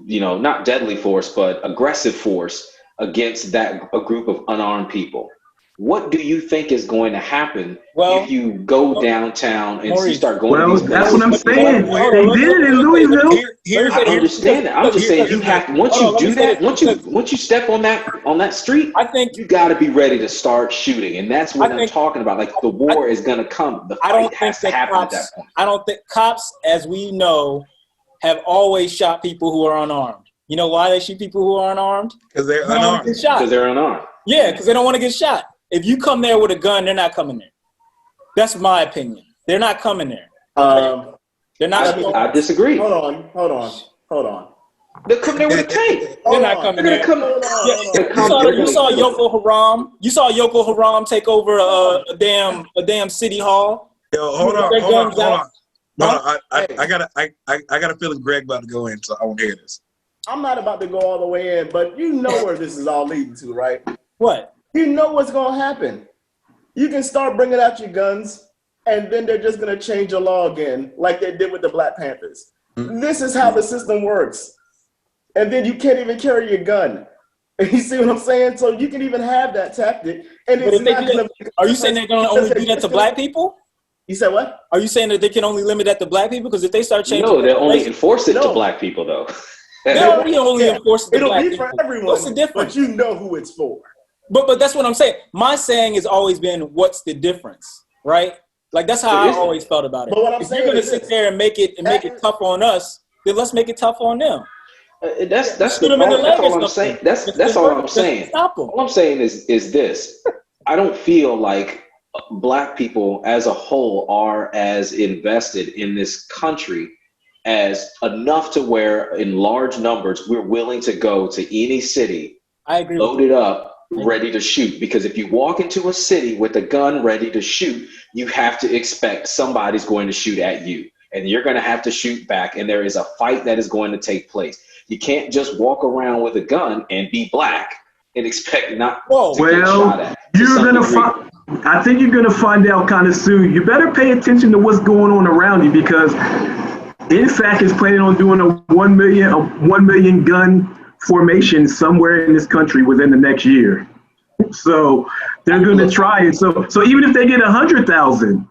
you know, not deadly force, but aggressive force against a group of unarmed people, what do you think is going to happen if you go downtown and you start going to these places? That's what I'm saying. They did it in Louisville. I understand that. I'm just saying, you have, once you do that, once you step on that street, I think you got to be ready to start shooting, and that's what I'm talking about. Like, the war is going to come. The fight has to happen at that point. I don't think cops, as we know, have always shot people who are unarmed. You know why they shoot people who are unarmed? Because they're unarmed. Because they're unarmed. Yeah, because they don't want to get shot. If you come there with a gun, they're not coming there. That's my opinion. They're not coming there. They're not. I disagree. Hold on. They're coming there with a tank. They're not coming there. You saw Yoko Haram. You saw Yoko Haram take over a damn city hall. Yo, hold on. No, I got a feeling Greg about to go in, so I won't hear this. I'm not about to go all the way in, but you know where this is all leading to, right? What? You know what's going to happen. You can start bringing out your guns, and then they're just going to change the law again, like they did with the Black Panthers. Mm-hmm. This is how the system works. And then you can't even carry your gun. You see what I'm saying? So you can even have that tactic. And it's not gonna are you saying they're going to only do that to black people? You said what? Are you saying that they can only limit that to black people? Because if they start changing, no, they'll only enforce it to black people, though. They'll only enforce it to black people. It'll be for everyone. What's the difference? But you know who it's for. But that's what I'm saying. My saying has always been, what's the difference, right? Like, that's how I always felt about it. But what I'm if saying you're going to sit there and make it tough on us, then let's make it tough on them. That's all I'm saying. That's all I'm saying. All I'm saying is this. I don't feel like black people as a whole are as invested in this country as enough to where in large numbers we're willing to go to any city, I agree, loaded up, ready to shoot. Because if you walk into a city with a gun ready to shoot, you have to expect somebody's going to shoot at you, and you're going to have to shoot back, and there is a fight that is going to take place. You can't just walk around with a gun and be black and expect not to get shot at. I think you're gonna find out kind of soon. You better pay attention to what's going on around you, because INFAC is planning on doing a 1 million gun formation somewhere in this country within the next year. So they're going to try it. So even if they get 100,000.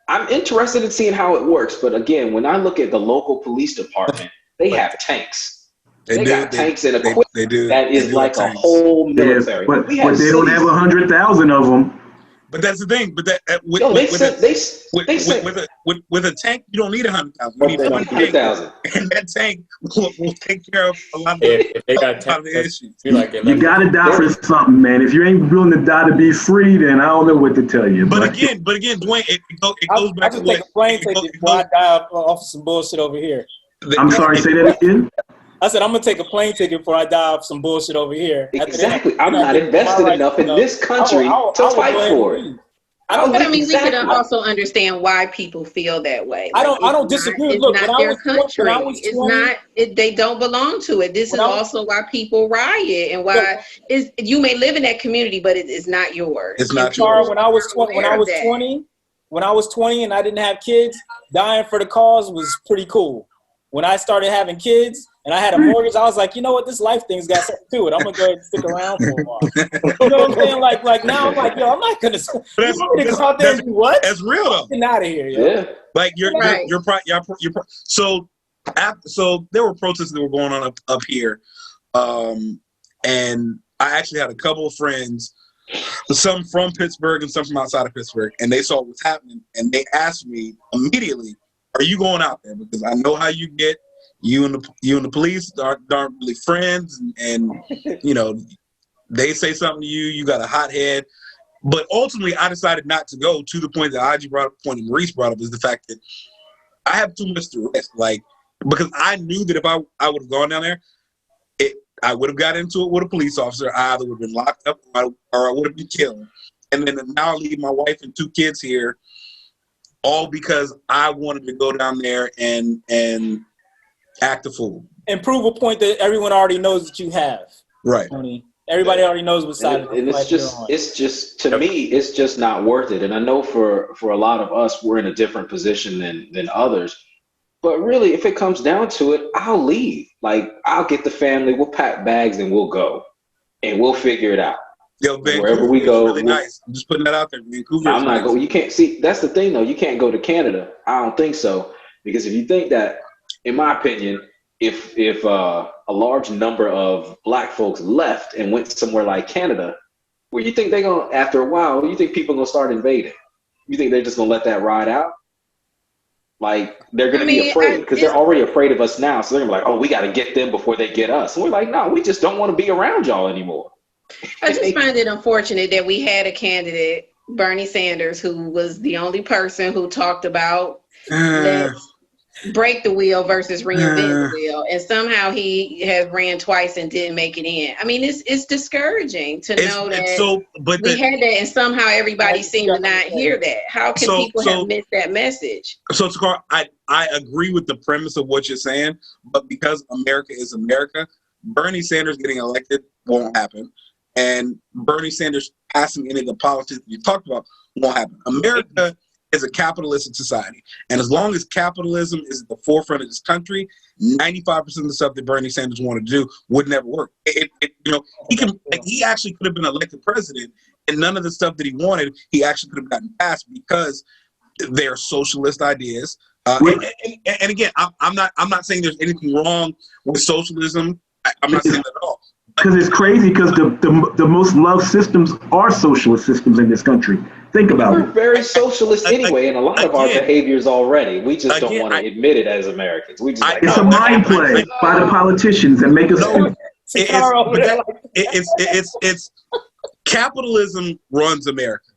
I'm interested in seeing how it works. But again, when I look at the local police department, they have tanks. They got tanks and equipment that is like a whole military. But they don't have 100,000 of them. But that's the thing. But that with, Yo, with a tank, you don't need 100,000. You need one tank, 100,000. and that tank will take care of a lot of If they got the issues. be like it. You gotta die for something, man. If you ain't willing to die to be free, then I don't know what to tell you. But again, Dwayne, it goes back I to just take a plane what ticket before I die off some bullshit over here. I'm sorry, say that again. I said I'm gonna take a plane ticket before I die off some bullshit over here. Exactly. I'm not invested enough in this country to fight for it. But I mean, we can also understand why people feel that way. I don't disagree. It's Look, not their country. They don't belong to it. This is also why people riot and why you may live in that community, but it is not yours. It's not yours. When I was 20 and I didn't have kids, dying for the cause was pretty cool. When I started having kids and I had a mortgage, I was like, you know what, this life thing's got something to it. I'm gonna go ahead and stick around for a while. You know what I'm saying? Like now I'm like, yo, I'm not gonna go out there and do what? That's real though. Get out of here, yo. Yeah. Like so there were protests that were going on up here, and I actually had a couple of friends, some from Pittsburgh and some from outside of Pittsburgh, and they saw what was happening, and they asked me immediately, "Are you going out there?" Because I know how you get. You and the police aren't really friends, and you know they say something to you, you got a hot head. But ultimately, I decided not to go. To the point that IG brought up, point and Maurice brought up, is the fact that I have too much to risk. Like, because I knew that if I would have gone down there, I would have got into it with a police officer. I either would have been locked up or I would have been killed. And then now I leave my wife and 2 kids here, all because I wanted to go down there and act a fool. And prove a point that everyone already knows that you have. Right. Tony. Everybody already knows what side of the and fight you're on. it's just to me, it's just not worth it. And I know for a lot of us, we're in a different position than others. But really, if it comes down to it, I'll leave. Like, I'll get the family, we'll pack bags and we'll go. And we'll figure it out. Yo, Vancouver, wherever we go, really nice. I'm just putting that out there. Vancouver. I'm not going. You can't see. That's the thing, though. You can't go to Canada. I don't think so, because if you think that, in my opinion, if a large number of Black folks left and went somewhere like Canada, where you think they're gonna, after a while, you think people are gonna start invading? You think they're just gonna let that ride out? Like, they're gonna be afraid, because they're already afraid of us now. So they're gonna be like, oh, we got to get them before they get us. And we're like, no, we just don't want to be around y'all anymore. I just find it unfortunate that we had a candidate, Bernie Sanders, who was the only person who talked about let's break the wheel versus reinvent the wheel, and somehow he has ran twice and didn't make it in. I mean, it's discourage to know that we had that, and somehow everybody seemed to not hear that. How can people have missed that message? So, Takar, I agree with the premise of what you're saying, but because America is America, Bernie Sanders getting elected won't happen, and Bernie Sanders passing any of the politics you talked about won't happen. America is a capitalistic society, and as long as capitalism is at the forefront of this country, 95% of the stuff that Bernie Sanders wanted to do would never work. He actually could have been elected president, and none of the stuff that he wanted, he actually could have gotten passed, because they're socialist ideas. And again, I'm not saying there's anything wrong with socialism. I'm not saying that at all. Because it's crazy, because the most loved systems are socialist systems in this country. Think about We're it. very socialist anyway in a lot of our behaviors already. We just don't want to admit it as Americans. We just It's a mind play by the politicians that make us it's capitalism runs America.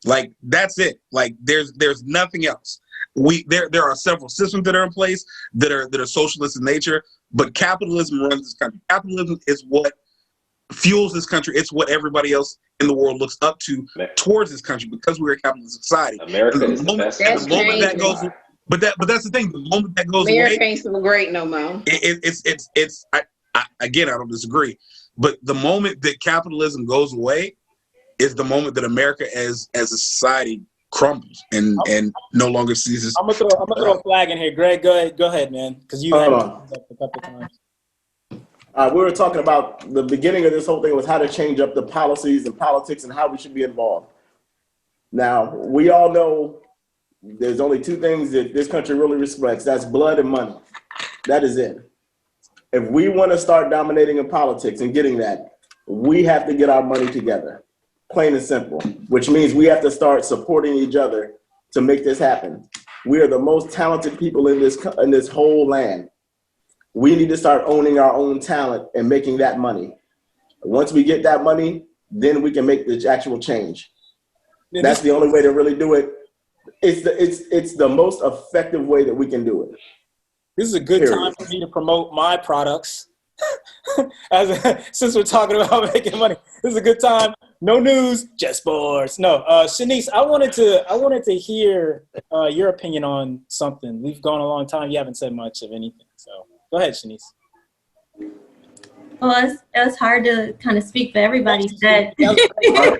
Like, that's it. Like, there's nothing else. There are several systems that are in place that are socialist in nature, but capitalism runs this country. Capitalism is what fuels this country. It's what everybody else in the world looks up to towards this country, because we're a capitalist society. America is the best. The moment that goes, but that's the thing. The moment that goes America away, ain't so great no more. Again, I don't disagree, but the moment that capitalism goes away is the moment that America as a society crumbles and no longer sees. I'm gonna throw a flag in here, Greg. Go ahead, man, because you had up a couple times. We were talking about the beginning of this whole thing was how to change up the policies and politics and how we should be involved. Now, we all know there's only 2 things that this country really respects. That's blood and money. That is it. If we want to start dominating in politics and getting that, we have to get our money together. plain and simple, which means we have to start supporting each other to make this happen. We are the most talented people in this whole land. We need to start owning our own talent and making that money. Once we get that money, then we can make the actual change. That's the only way to really do it. It's the most effective way that we can do it. This is a good time for me to promote my products. Since we're talking about making money, this is a good time. No news, just sports. No, Shanice, I wanted to hear your opinion on something. We've gone a long time. You haven't said much of anything. So go ahead, Shanice. Well, it was hard to kind of speak for everybody said. All right.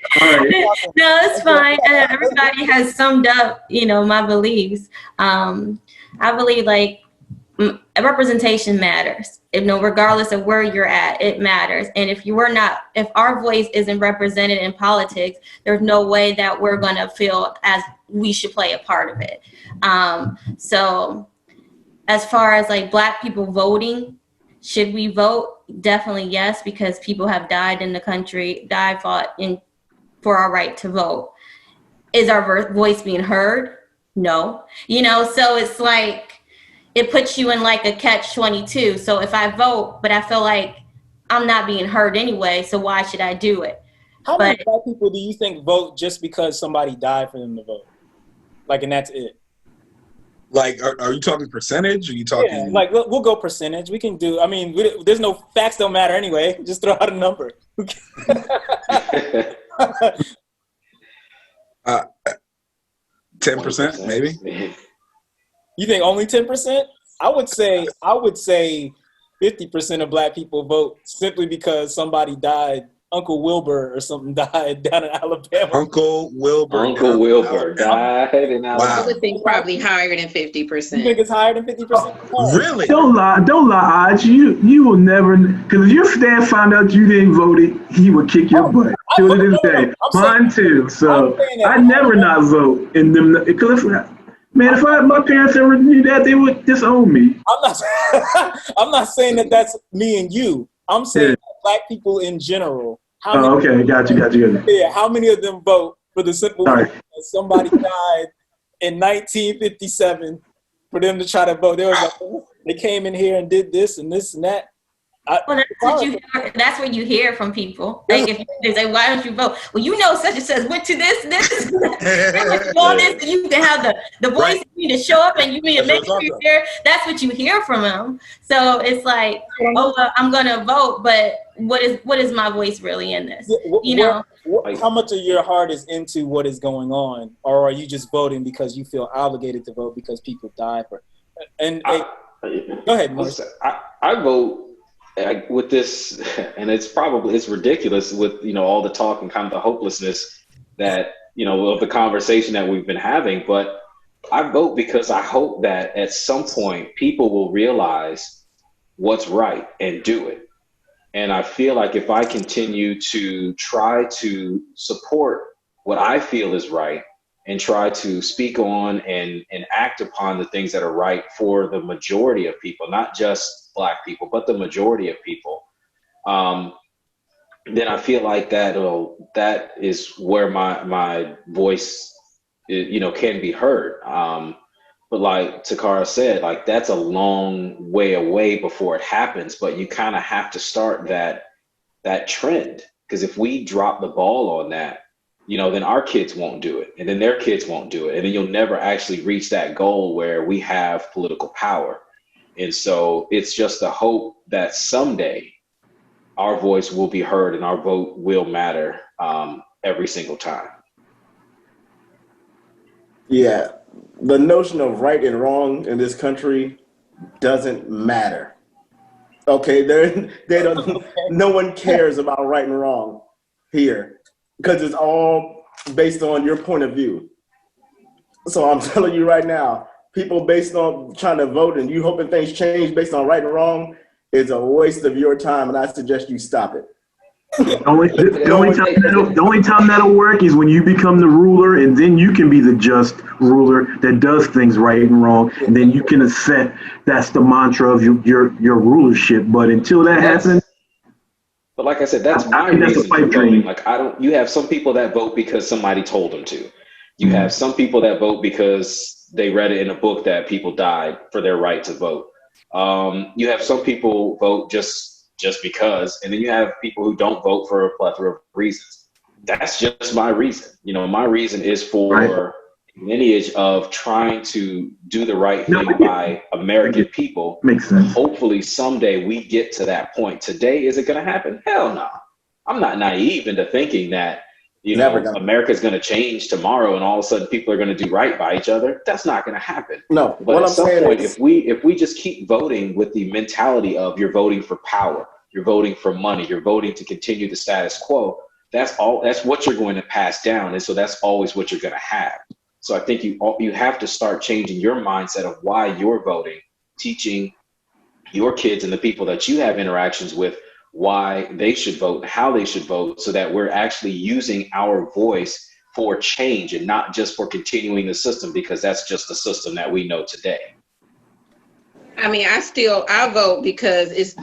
No, it's fine. Everybody has summed up, my beliefs. I believe like representation matters. Regardless of where you're at, it matters. And if our voice isn't represented in politics, there's no way that we're gonna feel as we should play a part of it. So as far as like Black people voting, should we vote? Definitely yes, because people have died in the country, fought for our right to vote. Is our voice being heard? No. So it's like, it puts you in like a catch-22. So if I vote, but I feel like I'm not being heard anyway, so why should I do it? How many Black people do you think vote just because somebody died for them to vote? Like, and that's it? Like, are you talking percentage? Or are you talking? Yeah, like we'll go percentage. We can do. I mean, there's no facts. Don't matter anyway. Just throw out a number. 10%, maybe. You think only 10%? I would say 50% of Black people vote simply because somebody died. Uncle Wilbur or something died down in Alabama. Uncle Wilbur died in Alabama. I would think probably higher than 50%. You think it's higher than 50%? Really? Don't lie, Aj. You will never, because if your dad found out you didn't vote, he would kick your butt to this day. Mine too. So I never not vote in them. Because man, if my parents ever knew that, they would disown me. I'm not saying that that's me and you. I'm saying Black people in general. Okay, got you. Yeah, how many of them vote for the simple reason that somebody died in 1957 for them to try to vote? They came in here and did this and this and that. Well, that's what you hear from people. Like if they say, "Why don't you vote?" Well, such and such went to this. All this, and you can have the voice right. You need to show up, and you need to make sure you're there. That's what you hear from them. So it's like, I'm gonna vote, but what is my voice really in this? How much of your heart is into what is going on, or are you just voting because you feel obligated to vote because people died for? Go ahead, Morris. I vote. With this, and it's ridiculous with all the talk and kind of the hopelessness that of the conversation that we've been having, but I vote because I hope that at some point people will realize what's right and do it. And I feel like if I continue to try to support what I feel is right and try to speak on and act upon the things that are right for the majority of people, not just Black people, but the majority of people, then I feel like that is where my voice, can be heard. But like Takara said, like that's a long way away before it happens. But you kind of have to start that trend, because if we drop the ball on that, then our kids won't do it, and then their kids won't do it, and then you'll never actually reach that goal where we have political power. And so it's just a hope that someday our voice will be heard and our vote will matter every single time. Yeah, the notion of right and wrong in this country doesn't matter. Okay, they don't. No one cares about right and wrong here because it's all based on your point of view. So I'm telling you right now, people based on trying to vote and you hoping things change based on right and wrong is a waste of your time, and I suggest you stop it. The only time that'll work is when you become the ruler, and then you can be the just ruler that does things right and wrong, and then you can accept that's the mantra of your rulership. But until that happens, But like I said, that's I my think that's a reason for pipe voting. dream. Like you have some people that vote because somebody told them to. You have some people that vote because they read it in a book that people died for their right to vote. You have some people vote just because, and then you have people who don't vote for a plethora of reasons. That's just my reason. You know, my reason is for lineage of trying to do the right thing by American people. Makes sense. Hopefully someday we get to that point. Today, is it going to happen? Hell no. I'm not naive into thinking that, you know, America's going to change tomorrow and all of a sudden people are going to do right by each other. That's not going to happen. No, But what at I'm some saying point, is, if we just keep voting with the mentality of you're voting for power, you're voting for money, you're voting to continue the status quo, that's what you're going to pass down. And so that's always what you're going to have. So I think you have to start changing your mindset of why you're voting, teaching your kids and the people that you have interactions with why they should vote, how they should vote, so that we're actually using our voice for change and not just for continuing the system, because that's just the system that we know today. I mean, I vote because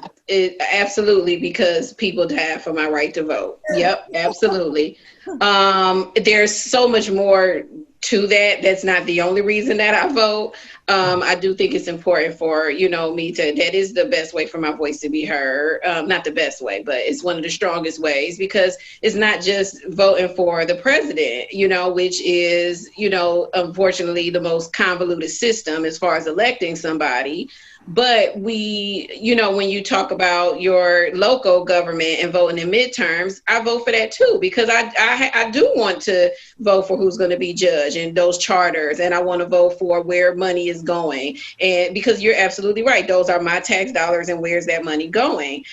absolutely because people died for my right to vote. Yep, absolutely. There's so much more to that. That's not the only reason that I vote. I do think it's important for, that is the best way for my voice to be heard. Not the best way, but it's one of the strongest ways, because it's not just voting for the president, which is, unfortunately the most convoluted system as far as electing somebody. But when you talk about your local government and voting in midterms, I vote for that too, because I do want to vote for who's going to be judge and those charters, and I want to vote for where money is going. And because you're absolutely right, those are my tax dollars, and where's that money going?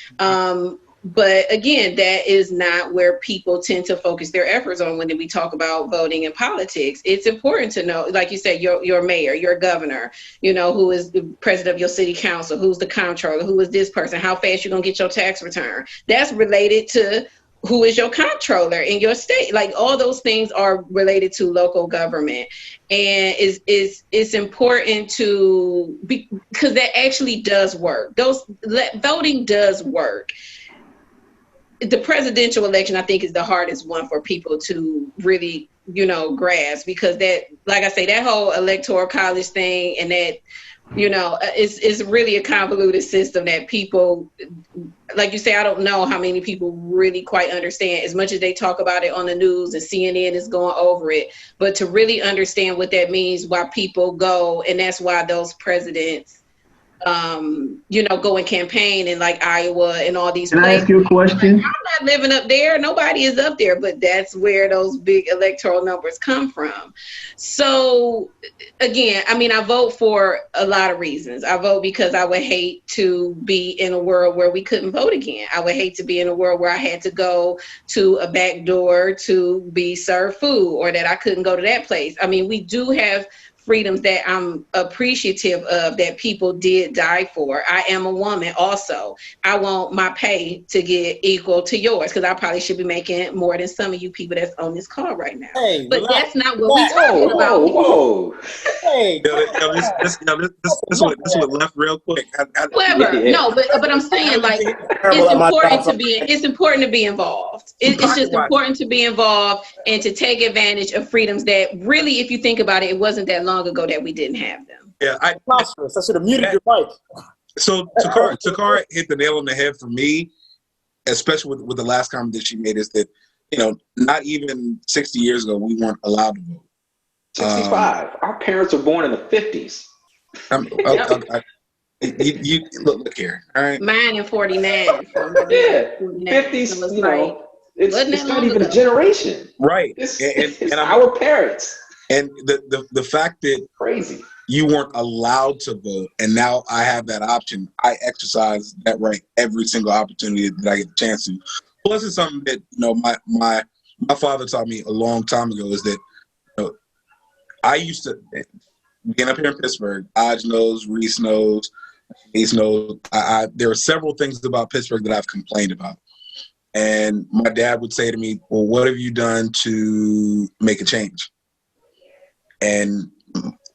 But again, that is not where people tend to focus their efforts on when we talk about voting and politics. It's important to know, like you said, your mayor, your governor, who is the president of your city council, who's the comptroller, who is this person, how fast you're going to get your tax return. That's related to who is your comptroller in your state. Like, all those things are related to local government. And it's important because that actually does work. Voting does work. The presidential election, I think, is the hardest one for people to really, grasp, because that, like I say, that whole electoral college thing, and that, it's really a convoluted system that people, like you say, I don't know how many people really quite understand, as much as they talk about it on the news and CNN is going over it, but to really understand what that means, why people go, and that's why those presidents go and campaign in like Iowa and all these places. Can I ask you a question? Like, I'm not living up there. Nobody is up there, but that's where those big electoral numbers come from. So again, I mean, I vote for a lot of reasons. I vote because I would hate to be in a world where we couldn't vote again. I would hate to be in a world where I had to go to a back door to be served food, or that I couldn't go to that place. I mean, we do have freedoms that I'm appreciative of that people did die for. I am a woman also. I want my pay to get equal to yours, because I probably should be making more than some of you people that's on this call right now. Hey, but relax, that's not what we're talking about. Whoa. Hey, This one left real quick. However, no, but I'm saying, like, it's important to be involved. It's just important to be involved and to take advantage of freedoms that really, if you think about it, it wasn't that long ago that we didn't have them. Yeah, I should have muted your mic. So Takara hit the nail on the head for me, especially with the last comment that she made, is that, not even 60 years ago, we weren't allowed to vote. 65. Our parents were born in the 50s. You look here, all right? Mine in 49. So yeah, 50s, so it's not even a generation. Right. It's our parents. And the fact that crazy, you weren't allowed to vote, and now I have that option. I exercise that right every single opportunity that I get the chance to. Plus, it's something that my father taught me a long time ago, is that I used to, being up here in Pittsburgh, Aj knows, Reese knows, Ace knows. There are several things about Pittsburgh that I've complained about, and my dad would say to me, "Well, what have you done to make a change?" And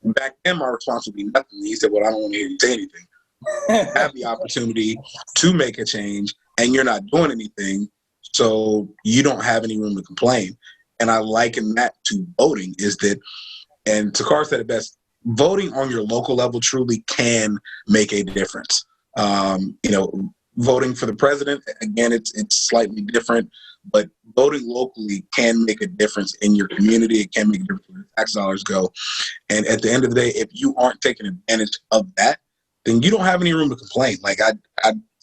back then, my response would be nothing. He said, "Well, I don't want to hear you say anything." I have the opportunity to make a change. and you're not doing anything, so you don't have any room to complain. And I liken that to voting is that, and Takar said it best, voting on your local level truly can make a difference. Voting for the president, again, it's slightly different, but voting locally can make a difference in your community. It can make a difference where tax dollars go. And at the end of the day, if you aren't taking advantage of that, then you don't have any room to complain. Like I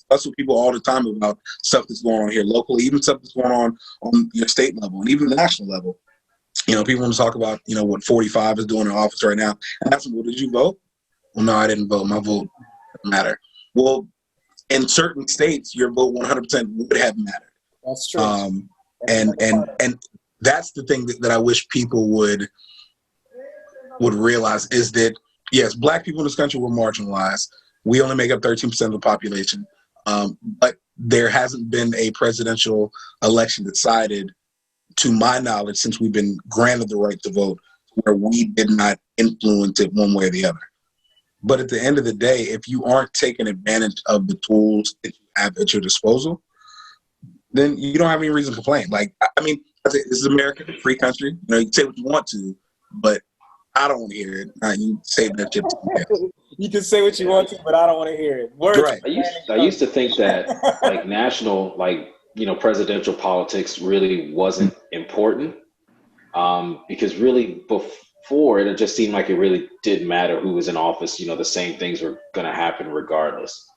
fuss with people all the time about stuff that's going on here locally, even stuff that's going on your state level and even the national level. People want to talk about, what 45 is doing in office right now. And ask them, well, did you vote? Well, no, I didn't vote. My vote doesn't matter. Well, in certain states, your vote 100% would have mattered. That's true. And that's the thing that I wish people would realize is that, yes, Black people in this country were marginalized. We only make up 13% of the population. But there hasn't been a presidential election decided, to my knowledge, since we've been granted the right to vote, where we did not influence it one way or the other. But at the end of the day, if you aren't taking advantage of the tools that you have at your disposal, then you don't have any reason to complain. Like, I mean, this is America, a free country. You can say what you want to, but I don't want to hear it. You say that shit to me. You can say what you want to, but I don't want to hear it. Words. Right. I used to think that national, presidential politics really wasn't important, because really before it just seemed like it really didn't matter who was in office. The same things were going to happen regardless.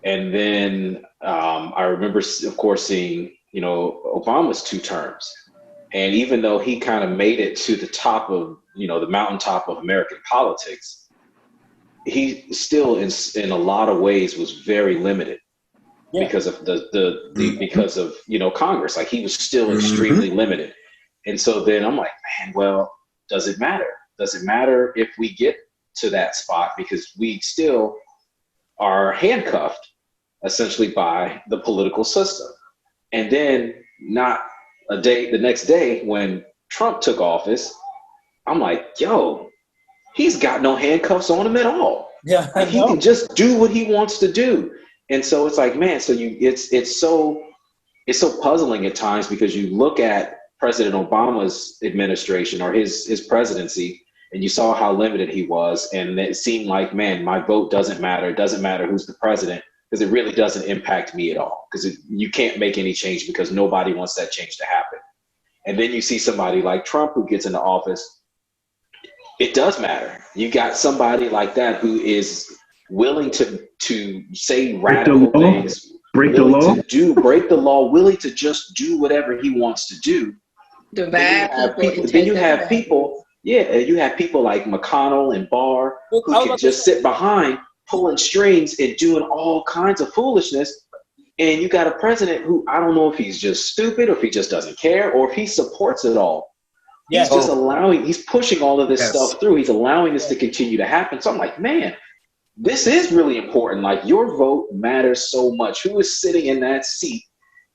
And then I remember, of course, seeing Obama's 2 terms, and even though he kind of made it to the top of the mountaintop of American politics, he still in a lot of ways was very limited. Yeah. Because of because of Congress. Like, he was still extremely limited. And so then I'm like, man, well, does it matter? Does it matter if we get to that spot? Because we still are handcuffed essentially by the political system. And then the next day when Trump took office, I'm like, yo, he's got no handcuffs on him at all. Yeah, he can just do what he wants to do. And so it's like, man, it's so puzzling at times, because you look at President Obama's administration or his presidency, and you saw how limited he was, and it seemed like, man, my vote doesn't matter. It doesn't matter who's the president, because it really doesn't impact me at all, because you can't make any change because nobody wants that change to happen. And then you see somebody like Trump who gets into office, it does matter. You got somebody like that who is willing to say radical things, break the law, willing to just do whatever he wants to do. Then you have people like McConnell and Barr who can just sit behind pulling strings and doing all kinds of foolishness. And you got a president who, I don't know if he's just stupid or if he just doesn't care or if he supports it all. He's just he's pushing all of this stuff through. He's allowing this to continue to happen. So I'm like, man, this is really important. Like, your vote matters so much. Who is sitting in that seat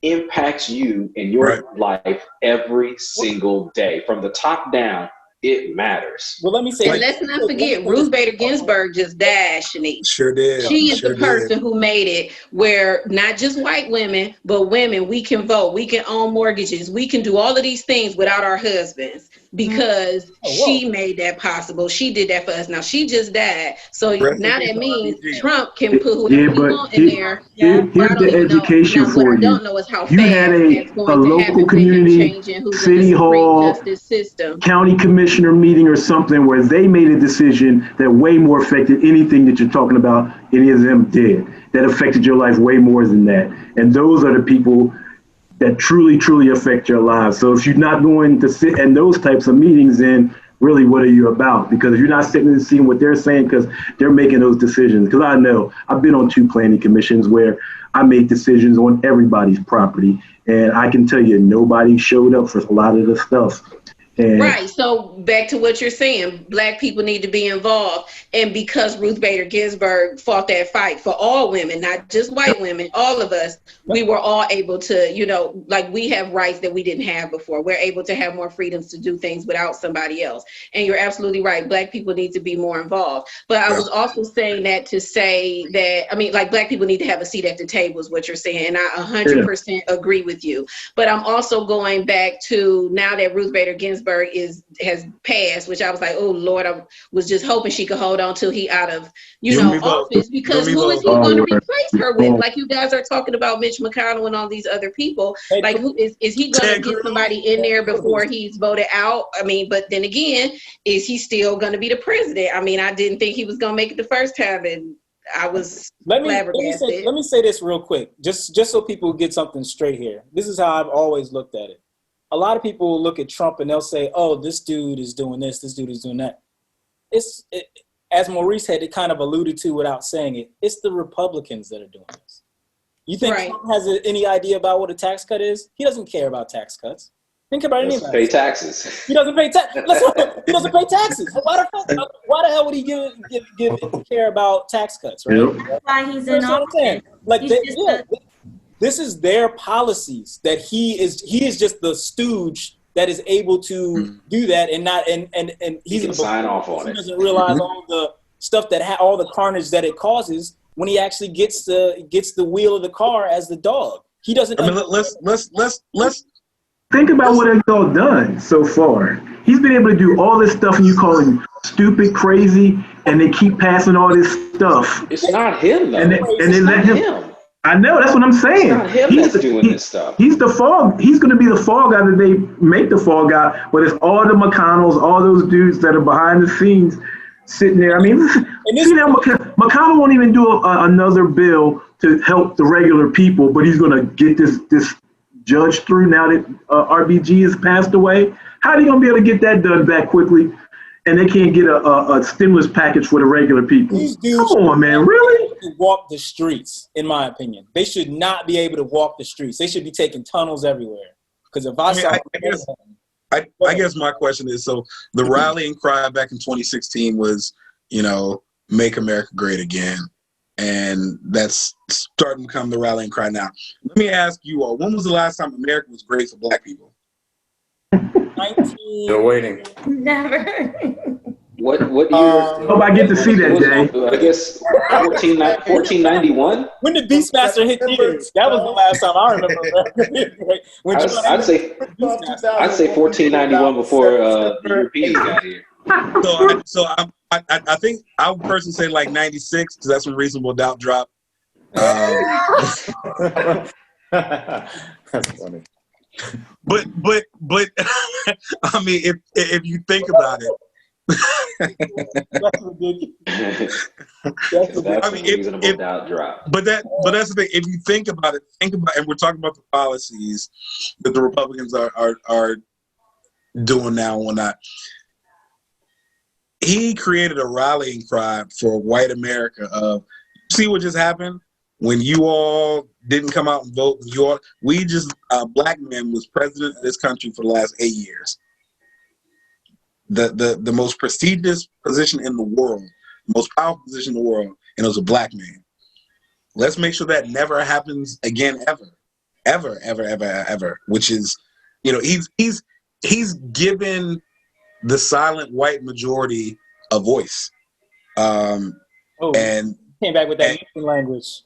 impacts you in your life every single day. From the top down, it matters. Well, let me say, and let's not forget, Ruth Bader Ginsburg just died, Shanice. Sure did. She is the person who made it where not just white women, but women, we can vote, we can own mortgages, we can do all of these things without our husbands, because she made that possible. She did that for us. Now she just died. So now that means Trump can put whoever he wants in there. Here's the education for you. What I don't know is how you fast had that's going a to local happen community, with him city hall, justice system. County commissioner meeting or something where they made a decision that way more affected anything that you're talking about any of them did. That affected your life way more than that. And those are the people that truly, truly affect your lives. So if you're not going to sit in those types of meetings, then really what are you about? Because if you're not sitting and seeing what they're saying, because they're making those decisions. Because I know I've been on 2 planning commissions where I make decisions on everybody's property. And I can tell you, nobody showed up for a lot of the stuff. And Right. So back to what you're saying, Black people need to be involved. And because Ruth Bader Ginsburg fought that fight for all women, not just white women, all of us, we were all able to, you know, like we have rights that we didn't have before. We're able to have more freedoms to do things without somebody else. And you're absolutely right. Black people need to be more involved. But I was also saying that to say that, I mean, like Black people need to have a seat at the table is what you're saying. And I 100% agree with you. But I'm also going back to now that Ruth Bader Ginsburg has passed, which I was like, oh Lord, I was just hoping she could hold on till he out of office, because who is he going to replace her with? Like you guys are talking about Mitch McConnell and all these other people. Like who is he going to get somebody in there before he's voted out? I mean, but then again, is he still going to be the president? I mean, I didn't think he was going to make it the first time, and I was flabbergasted. Let me say this real quick, just so people get something straight here. This is how I've always looked at it. A lot of people will look at Trump and they'll say, oh, this dude is doing this dude is doing that. As Maurice had kind of alluded to without saying it, it's the Republicans that are doing this. You think Trump has any idea about what a tax cut is? He doesn't care about tax cuts. Think about any of that. Pay taxes. He doesn't pay taxes. He doesn't pay taxes. Why the hell would he care about tax cuts? Right? That's why he's in office. Like this is their policies that he is just the stooge that is able to do that and not and he can sign off on it. He doesn't realize all the stuff that all the carnage that it causes when he actually gets the wheel of the car as the dog. He doesn't. I mean, let's think about what he's all done so far. He's been able to do all this stuff, and you call him stupid, crazy, and they keep passing all this stuff. It's not him, though. And they let him. I know, that's what I'm saying. It's not him that's doing this stuff. He's the fall. He's going to be the fall guy that they make the fall guy, but it's all the McConnells, all those dudes that are behind the scenes sitting there. I mean, see now, McConnell won't even do another bill to help the regular people, but he's going to get this judge through now that RBG has passed away. How are they going to be able to get that done back quickly? And they can't get a stimulus package for the regular people. These dudes Come on, man, really? To walk the streets, in my opinion. They should not be able to walk the streets. They should be taking tunnels everywhere. Because if I guess my question is, so the rallying cry back in 2016 was, make America great again. And that's starting to become the rallying cry now. Let me ask you all, when was the last time America was great for Black people? You're waiting. Never. What year? Hope I get to see that, Jay. I guess 1491. When did Beastmaster hit theaters? That was the last time I remember. I'd say 1491 before the Europeans got here. So I think I would personally say like 96, because that's when Reasonable Doubt dropped. That's funny. But I mean, if you think about it, That's ridiculous. That's I mean, Reasonable Doubt drop. But that's the thing. If you think about it, and we're talking about the policies that the Republicans are doing now and whatnot. He created a rallying cry for white America of, see what just happened when you all didn't come out and vote. Black men was president of this country for the last 8 years. The most prestigious position in the world, the most powerful position in the world, and it was a black man. Let's make sure that never happens again, ever. Which is, he's given the silent white majority a voice. And came back with that Nixon language.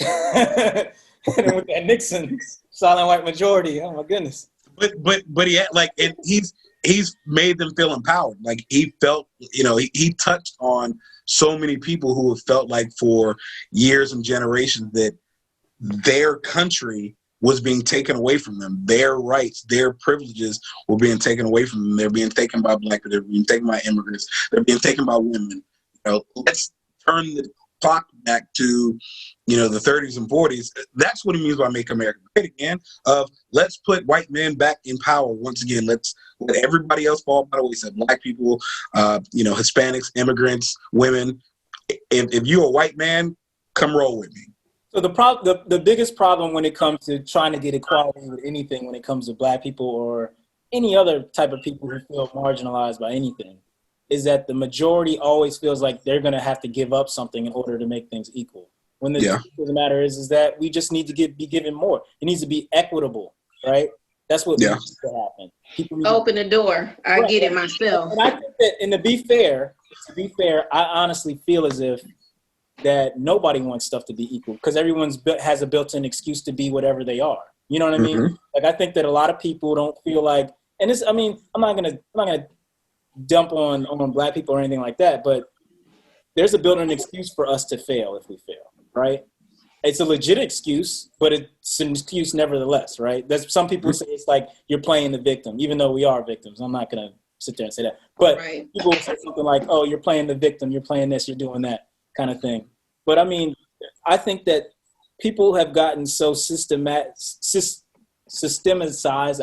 And with that Nixon silent white majority. Oh my goodness. But he had, and he's made them feel empowered. Like he felt, he touched on so many people who have felt like for years and generations that their country was being taken away from them. Their rights, their privileges were being taken away from them. They're being taken by black people. They're being taken by immigrants. They're being taken by women. Let's turn the clock back to, the 30s and 40s. That's what it means by Make America Great Again. Let's put white men back in power once again. Let's let everybody else fall by the wayside. Black people, Hispanics, immigrants, women. If you're a white man, come roll with me. So the biggest problem when it comes to trying to get equality with anything, when it comes to black people or any other type of people who feel marginalized by anything, is that the majority always feels like they're going to have to give up something in order to make things equal. When the truth of the matter is that we just need to be given more. It needs to be equitable, right? That's what needs to happen. People need Open the door. I right. get it myself. And I think that, and to be fair, I honestly feel as if that nobody wants stuff to be equal because everyone's has a built-in excuse to be whatever they are. You know what I mean? Mm-hmm. Like, I think that a lot of people don't feel like, and this, I mean, I'm not gonna dump on Black people or anything like that, but there's a built-in excuse for us to fail if we fail, right? It's a legit excuse, but it's an excuse nevertheless, right? There's some people say it's like you're playing the victim, even though we are victims. I'm not gonna sit there and say that, but people will say something like, "Oh, you're playing the victim, you're playing this, you're doing that," kind of thing. But I mean, I think that people have gotten so systemicized.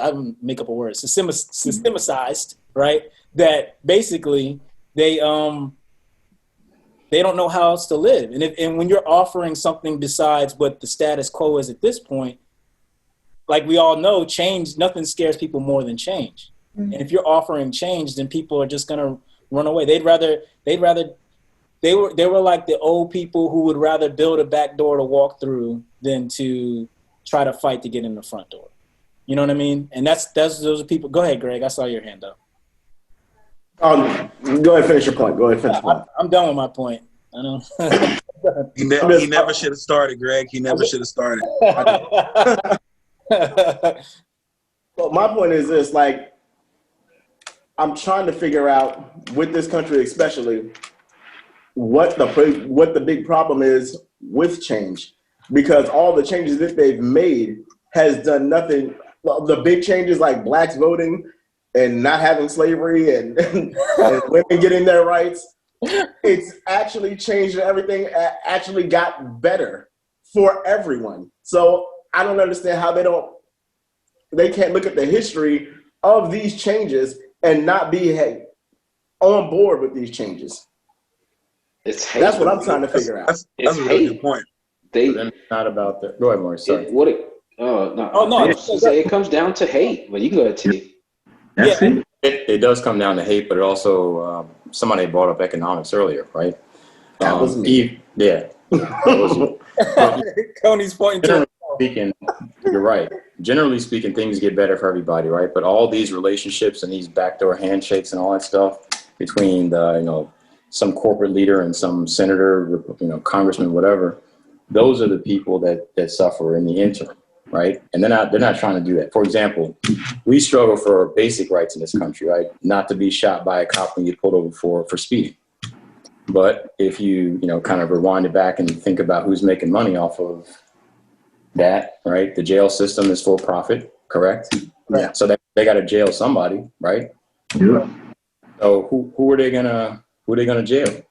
I don't make up a word. Systemicized, right? That basically they don't know how else to live. And when you're offering something besides what the status quo is at this point, like we all know, change, nothing scares people more than change. Mm-hmm. And if you're offering change, then people are just gonna run away. They were like the old people who would rather build a back door to walk through than to try to fight to get in the front door. You know what I mean? And those are people. Go ahead, Greg. I saw your hand up. Go ahead, finish your point. I'm done with my point. I know. He never should have started, Greg. He never should have started. Well, my point is this: like, I'm trying to figure out with this country, especially, what the big problem is with change, because all the changes that they've made has done nothing. The big changes like blacks voting and not having slavery and women getting their rights, it's actually changed everything, actually got better for everyone. So I don't understand how they can't look at the history of these changes and not be on board with these changes. It's hate. That's what I'm trying to figure out. That's a really good point. It's not about that. Go ahead, Maurice. Sorry. It comes down to hate. But you can go ahead, T. It does come down to hate, but it also somebody brought up economics earlier, right? That was me. That was you. Coney's pointing to. Speaking, you're right. Generally speaking, things get better for everybody, right? But all these relationships and these backdoor handshakes and all that stuff between some corporate leader and some senator, congressman, whatever, those are the people that suffer in the interim, right? And they're not trying to do that. For example, we struggle for basic rights in this country, right? Not to be shot by a cop when you get pulled over for speeding. But if you kind of rewind it back and think about who's making money off of that, right? The jail system is for profit, correct? Yeah. So they got to jail somebody, right? Yeah. So who are they gonna jail,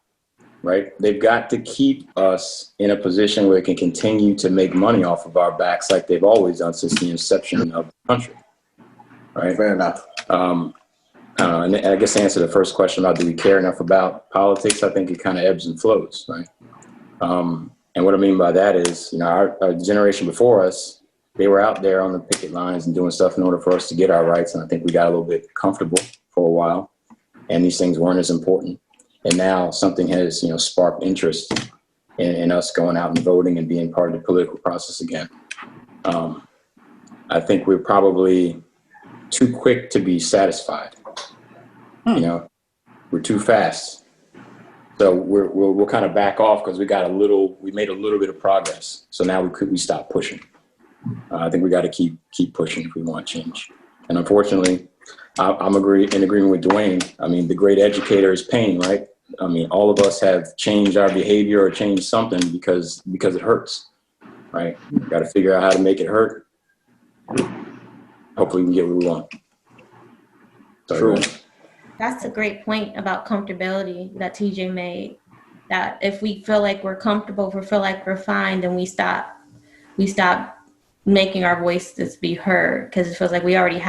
right? They've got to keep us in a position where they can continue to make money off of our backs like they've always done since the inception of the country, right? Fair enough. And I guess to answer the first question about do we care enough about politics, I think it kind of ebbs and flows, right? And what I mean by that is, our generation before us, they were out there on the picket lines and doing stuff in order for us to get our rights. And I think we got a little bit comfortable for a while, and these things weren't as important. And now something has, sparked interest in us going out and voting and being part of the political process again. I think we're probably too quick to be satisfied. We're too fast. So we'll kind of back off because we made a little bit of progress. So now we stop pushing. I think we got to keep pushing if we want change. And unfortunately, I'm in agreement with Dwayne. I mean, the great educator is pain, right? I mean, all of us have changed our behavior or changed something because it hurts, right? We got to figure out how to make it hurt. Hopefully we can get what we want. True. That's a great point about comfortability that TJ made. That if we feel like we're comfortable, if we feel like we're fine, then we stop making our voices be heard because it feels like we already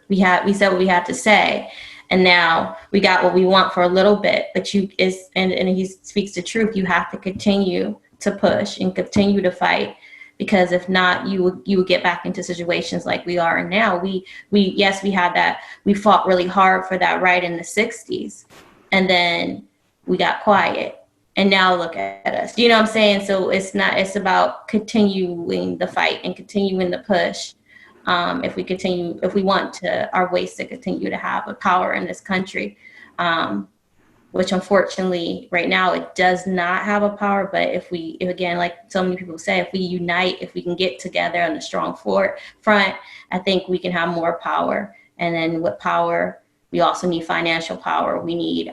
we said what we had to say, and now we got what we want for a little bit. But and he speaks the truth. You have to continue to push and continue to fight because if not, you would get back into situations like we are now. We had that, we fought really hard for that right in the 60s, and then we got quiet, and now look at us. You know what I'm saying? So it's about continuing the fight and continuing the push. If we want our voice to continue to have a power in this country, which unfortunately right now it does not have a power. But if again, like so many people say, if we unite, if we can get together on a strong front, I think we can have more power. And then with power, we also need financial power. We need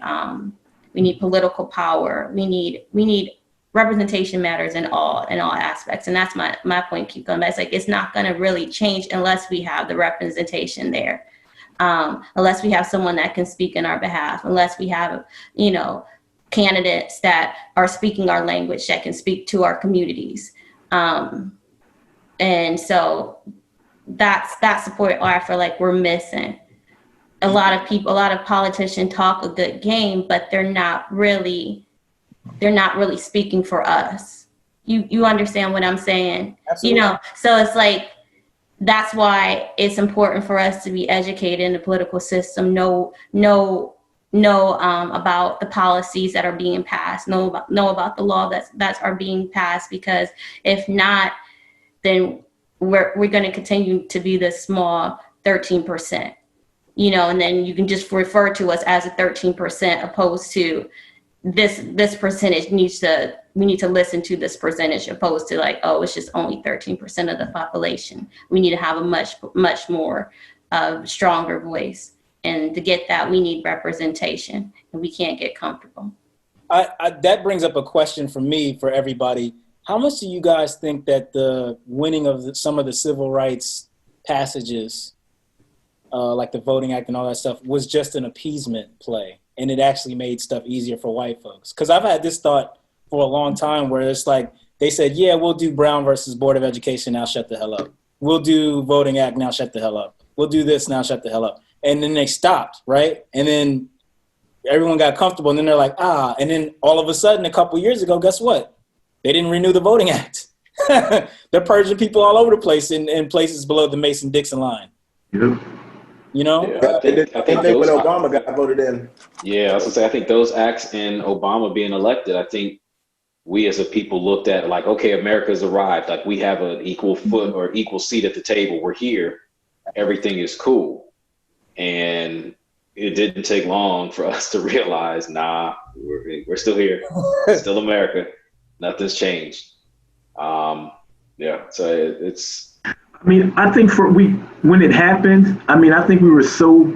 political power. We need representation matters in all aspects. And that's my point. Keep going back. It's like, it's not going to really change unless we have the representation there. Unless we have someone that can speak in our behalf, unless we have, candidates that are speaking our language, that can speak to our communities. And so that's the point where I feel like we're missing. A lot of politicians talk a good game, but they're not really speaking for us. You understand what I'm saying? Absolutely. So it's like, that's why it's important for us to be educated in the political system, know about the policies that are being passed, know about the law that are being passed, because if not, then we're going to continue to be this small 13%, and then you can just refer to us as a 13% opposed to this percentage we need to listen to this percentage, opposed to like, oh, it's just only 13% of the population. We need to have a much more stronger voice. And to get that, we need representation, and we can't get comfortable. That brings up a question for me, for everybody. How much do you guys think that the winning of some of the civil rights passages, like the Voting Act and all that stuff, was just an appeasement play, and it actually made stuff easier for white folks? Because I've had this thought for a long time where it's like, they said, yeah, we'll do Brown versus Board of Education, now shut the hell up. We'll do Voting Act, now shut the hell up. We'll do this, now shut the hell up. And then they stopped, right? And then everyone got comfortable, and then they're like, and then all of a sudden, a couple years ago, guess what? They didn't renew the Voting Act. They're purging people all over the place in places below the Mason-Dixon line. Yep. Yeah, I think when Obama got voted in. Yeah, I was gonna say, I think those acts and Obama being elected, I think we as a people looked at like, okay, America's arrived. Like, we have an equal foot or equal seat at the table. We're here. Everything is cool. And it didn't take long for us to realize, nah, we're still here. Still America. Nothing's changed. Yeah, so it's. I mean, I think when it happened, I think we were so.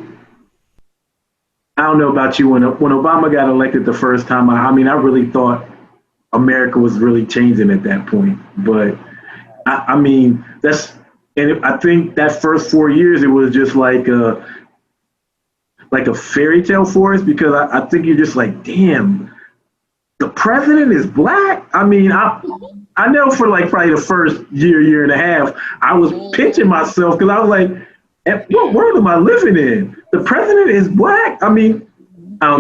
I don't know about you. When Obama got elected the first time, I really thought America was really changing at that point. But I think that first 4 years, it was just like a fairy tale for us, because I think you're just like, damn, the president is black. I know for like probably the first year and a half, I was pinching myself, because I was like, what world am I living in? The president is black. I don't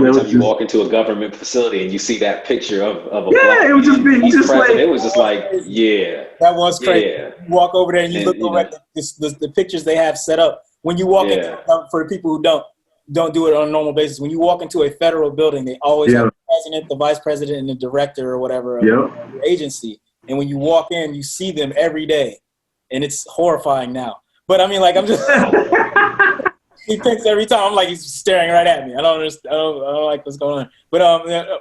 know. Every time you walk into a government facility and you see that picture of a black it was just like, it was just like, yeah. That was crazy. Yeah. You walk over there and you look over at the pictures they have set up. When you walk into, for the people who don't do it on a normal basis, when you walk into a federal building, they always have the president, the vice president, and the director or whatever of the agency. And when you walk in, you see them every day, and it's horrifying now. But I'm just he thinks every time, I'm like, he's staring right at me. I don't understand. I don't like what's going on.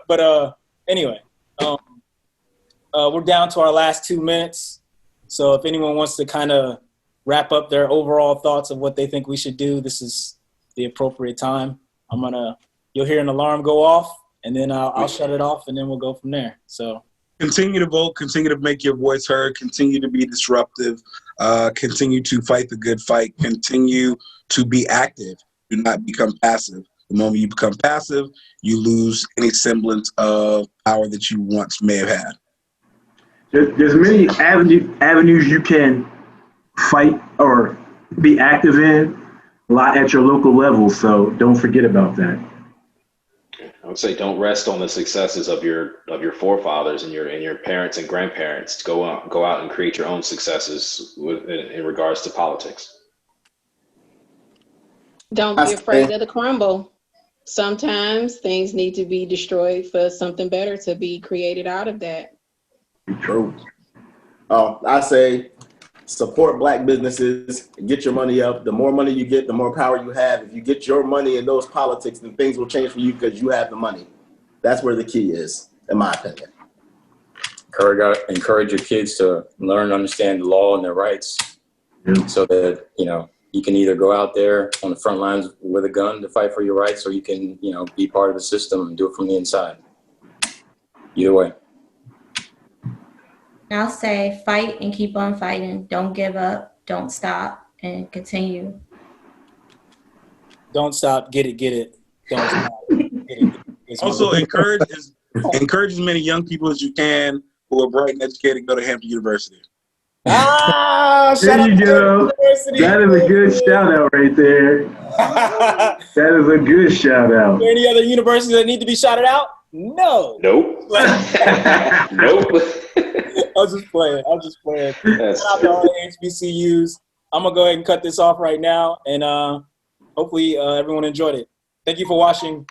But anyway, we're down to our last 2 minutes. So if anyone wants to kind of wrap up their overall thoughts of what they think we should do, this is the appropriate time. You'll hear an alarm go off, and then I'll shut it off, and then we'll go from there. So. Continue to vote, continue to make your voice heard, continue to be disruptive, continue to fight the good fight, continue to be active. Do not become passive. The moment you become passive, you lose any semblance of power that you once may have had. There's many avenues you can fight or be active in, a lot at your local level, so don't forget about that. would say don't rest on the successes of your forefathers and your parents and grandparents. Go out and create your own successes in regards to politics. Don't be afraid of the crumble. Sometimes things need to be destroyed for something better to be created out of that. True. I say support Black businesses, get your money up. The more money you get, the more power you have. If you get your money in those politics, then things will change for you because you have the money. That's where the key is, in my opinion. Encourage your kids to learn and understand the law and their rights, so that you can either go out there on the front lines with a gun to fight for your rights, or you can be part of the system and do it from the inside. Either way. I'll say fight and keep on fighting. Don't give up. Don't stop, and continue. Don't stop. Get it. Don't stop. Get it. Also, encourage as many young people as you can who are bright and educated go to Hampton University. There you go. That is a good shout out right there. That is a good shout out. Are there any other universities that need to be shouted out? No. Nope. Nope. I'm just playing. Shout out to all the HBCUs. I'm going to go ahead and cut this off right now, and hopefully everyone enjoyed it. Thank you for watching.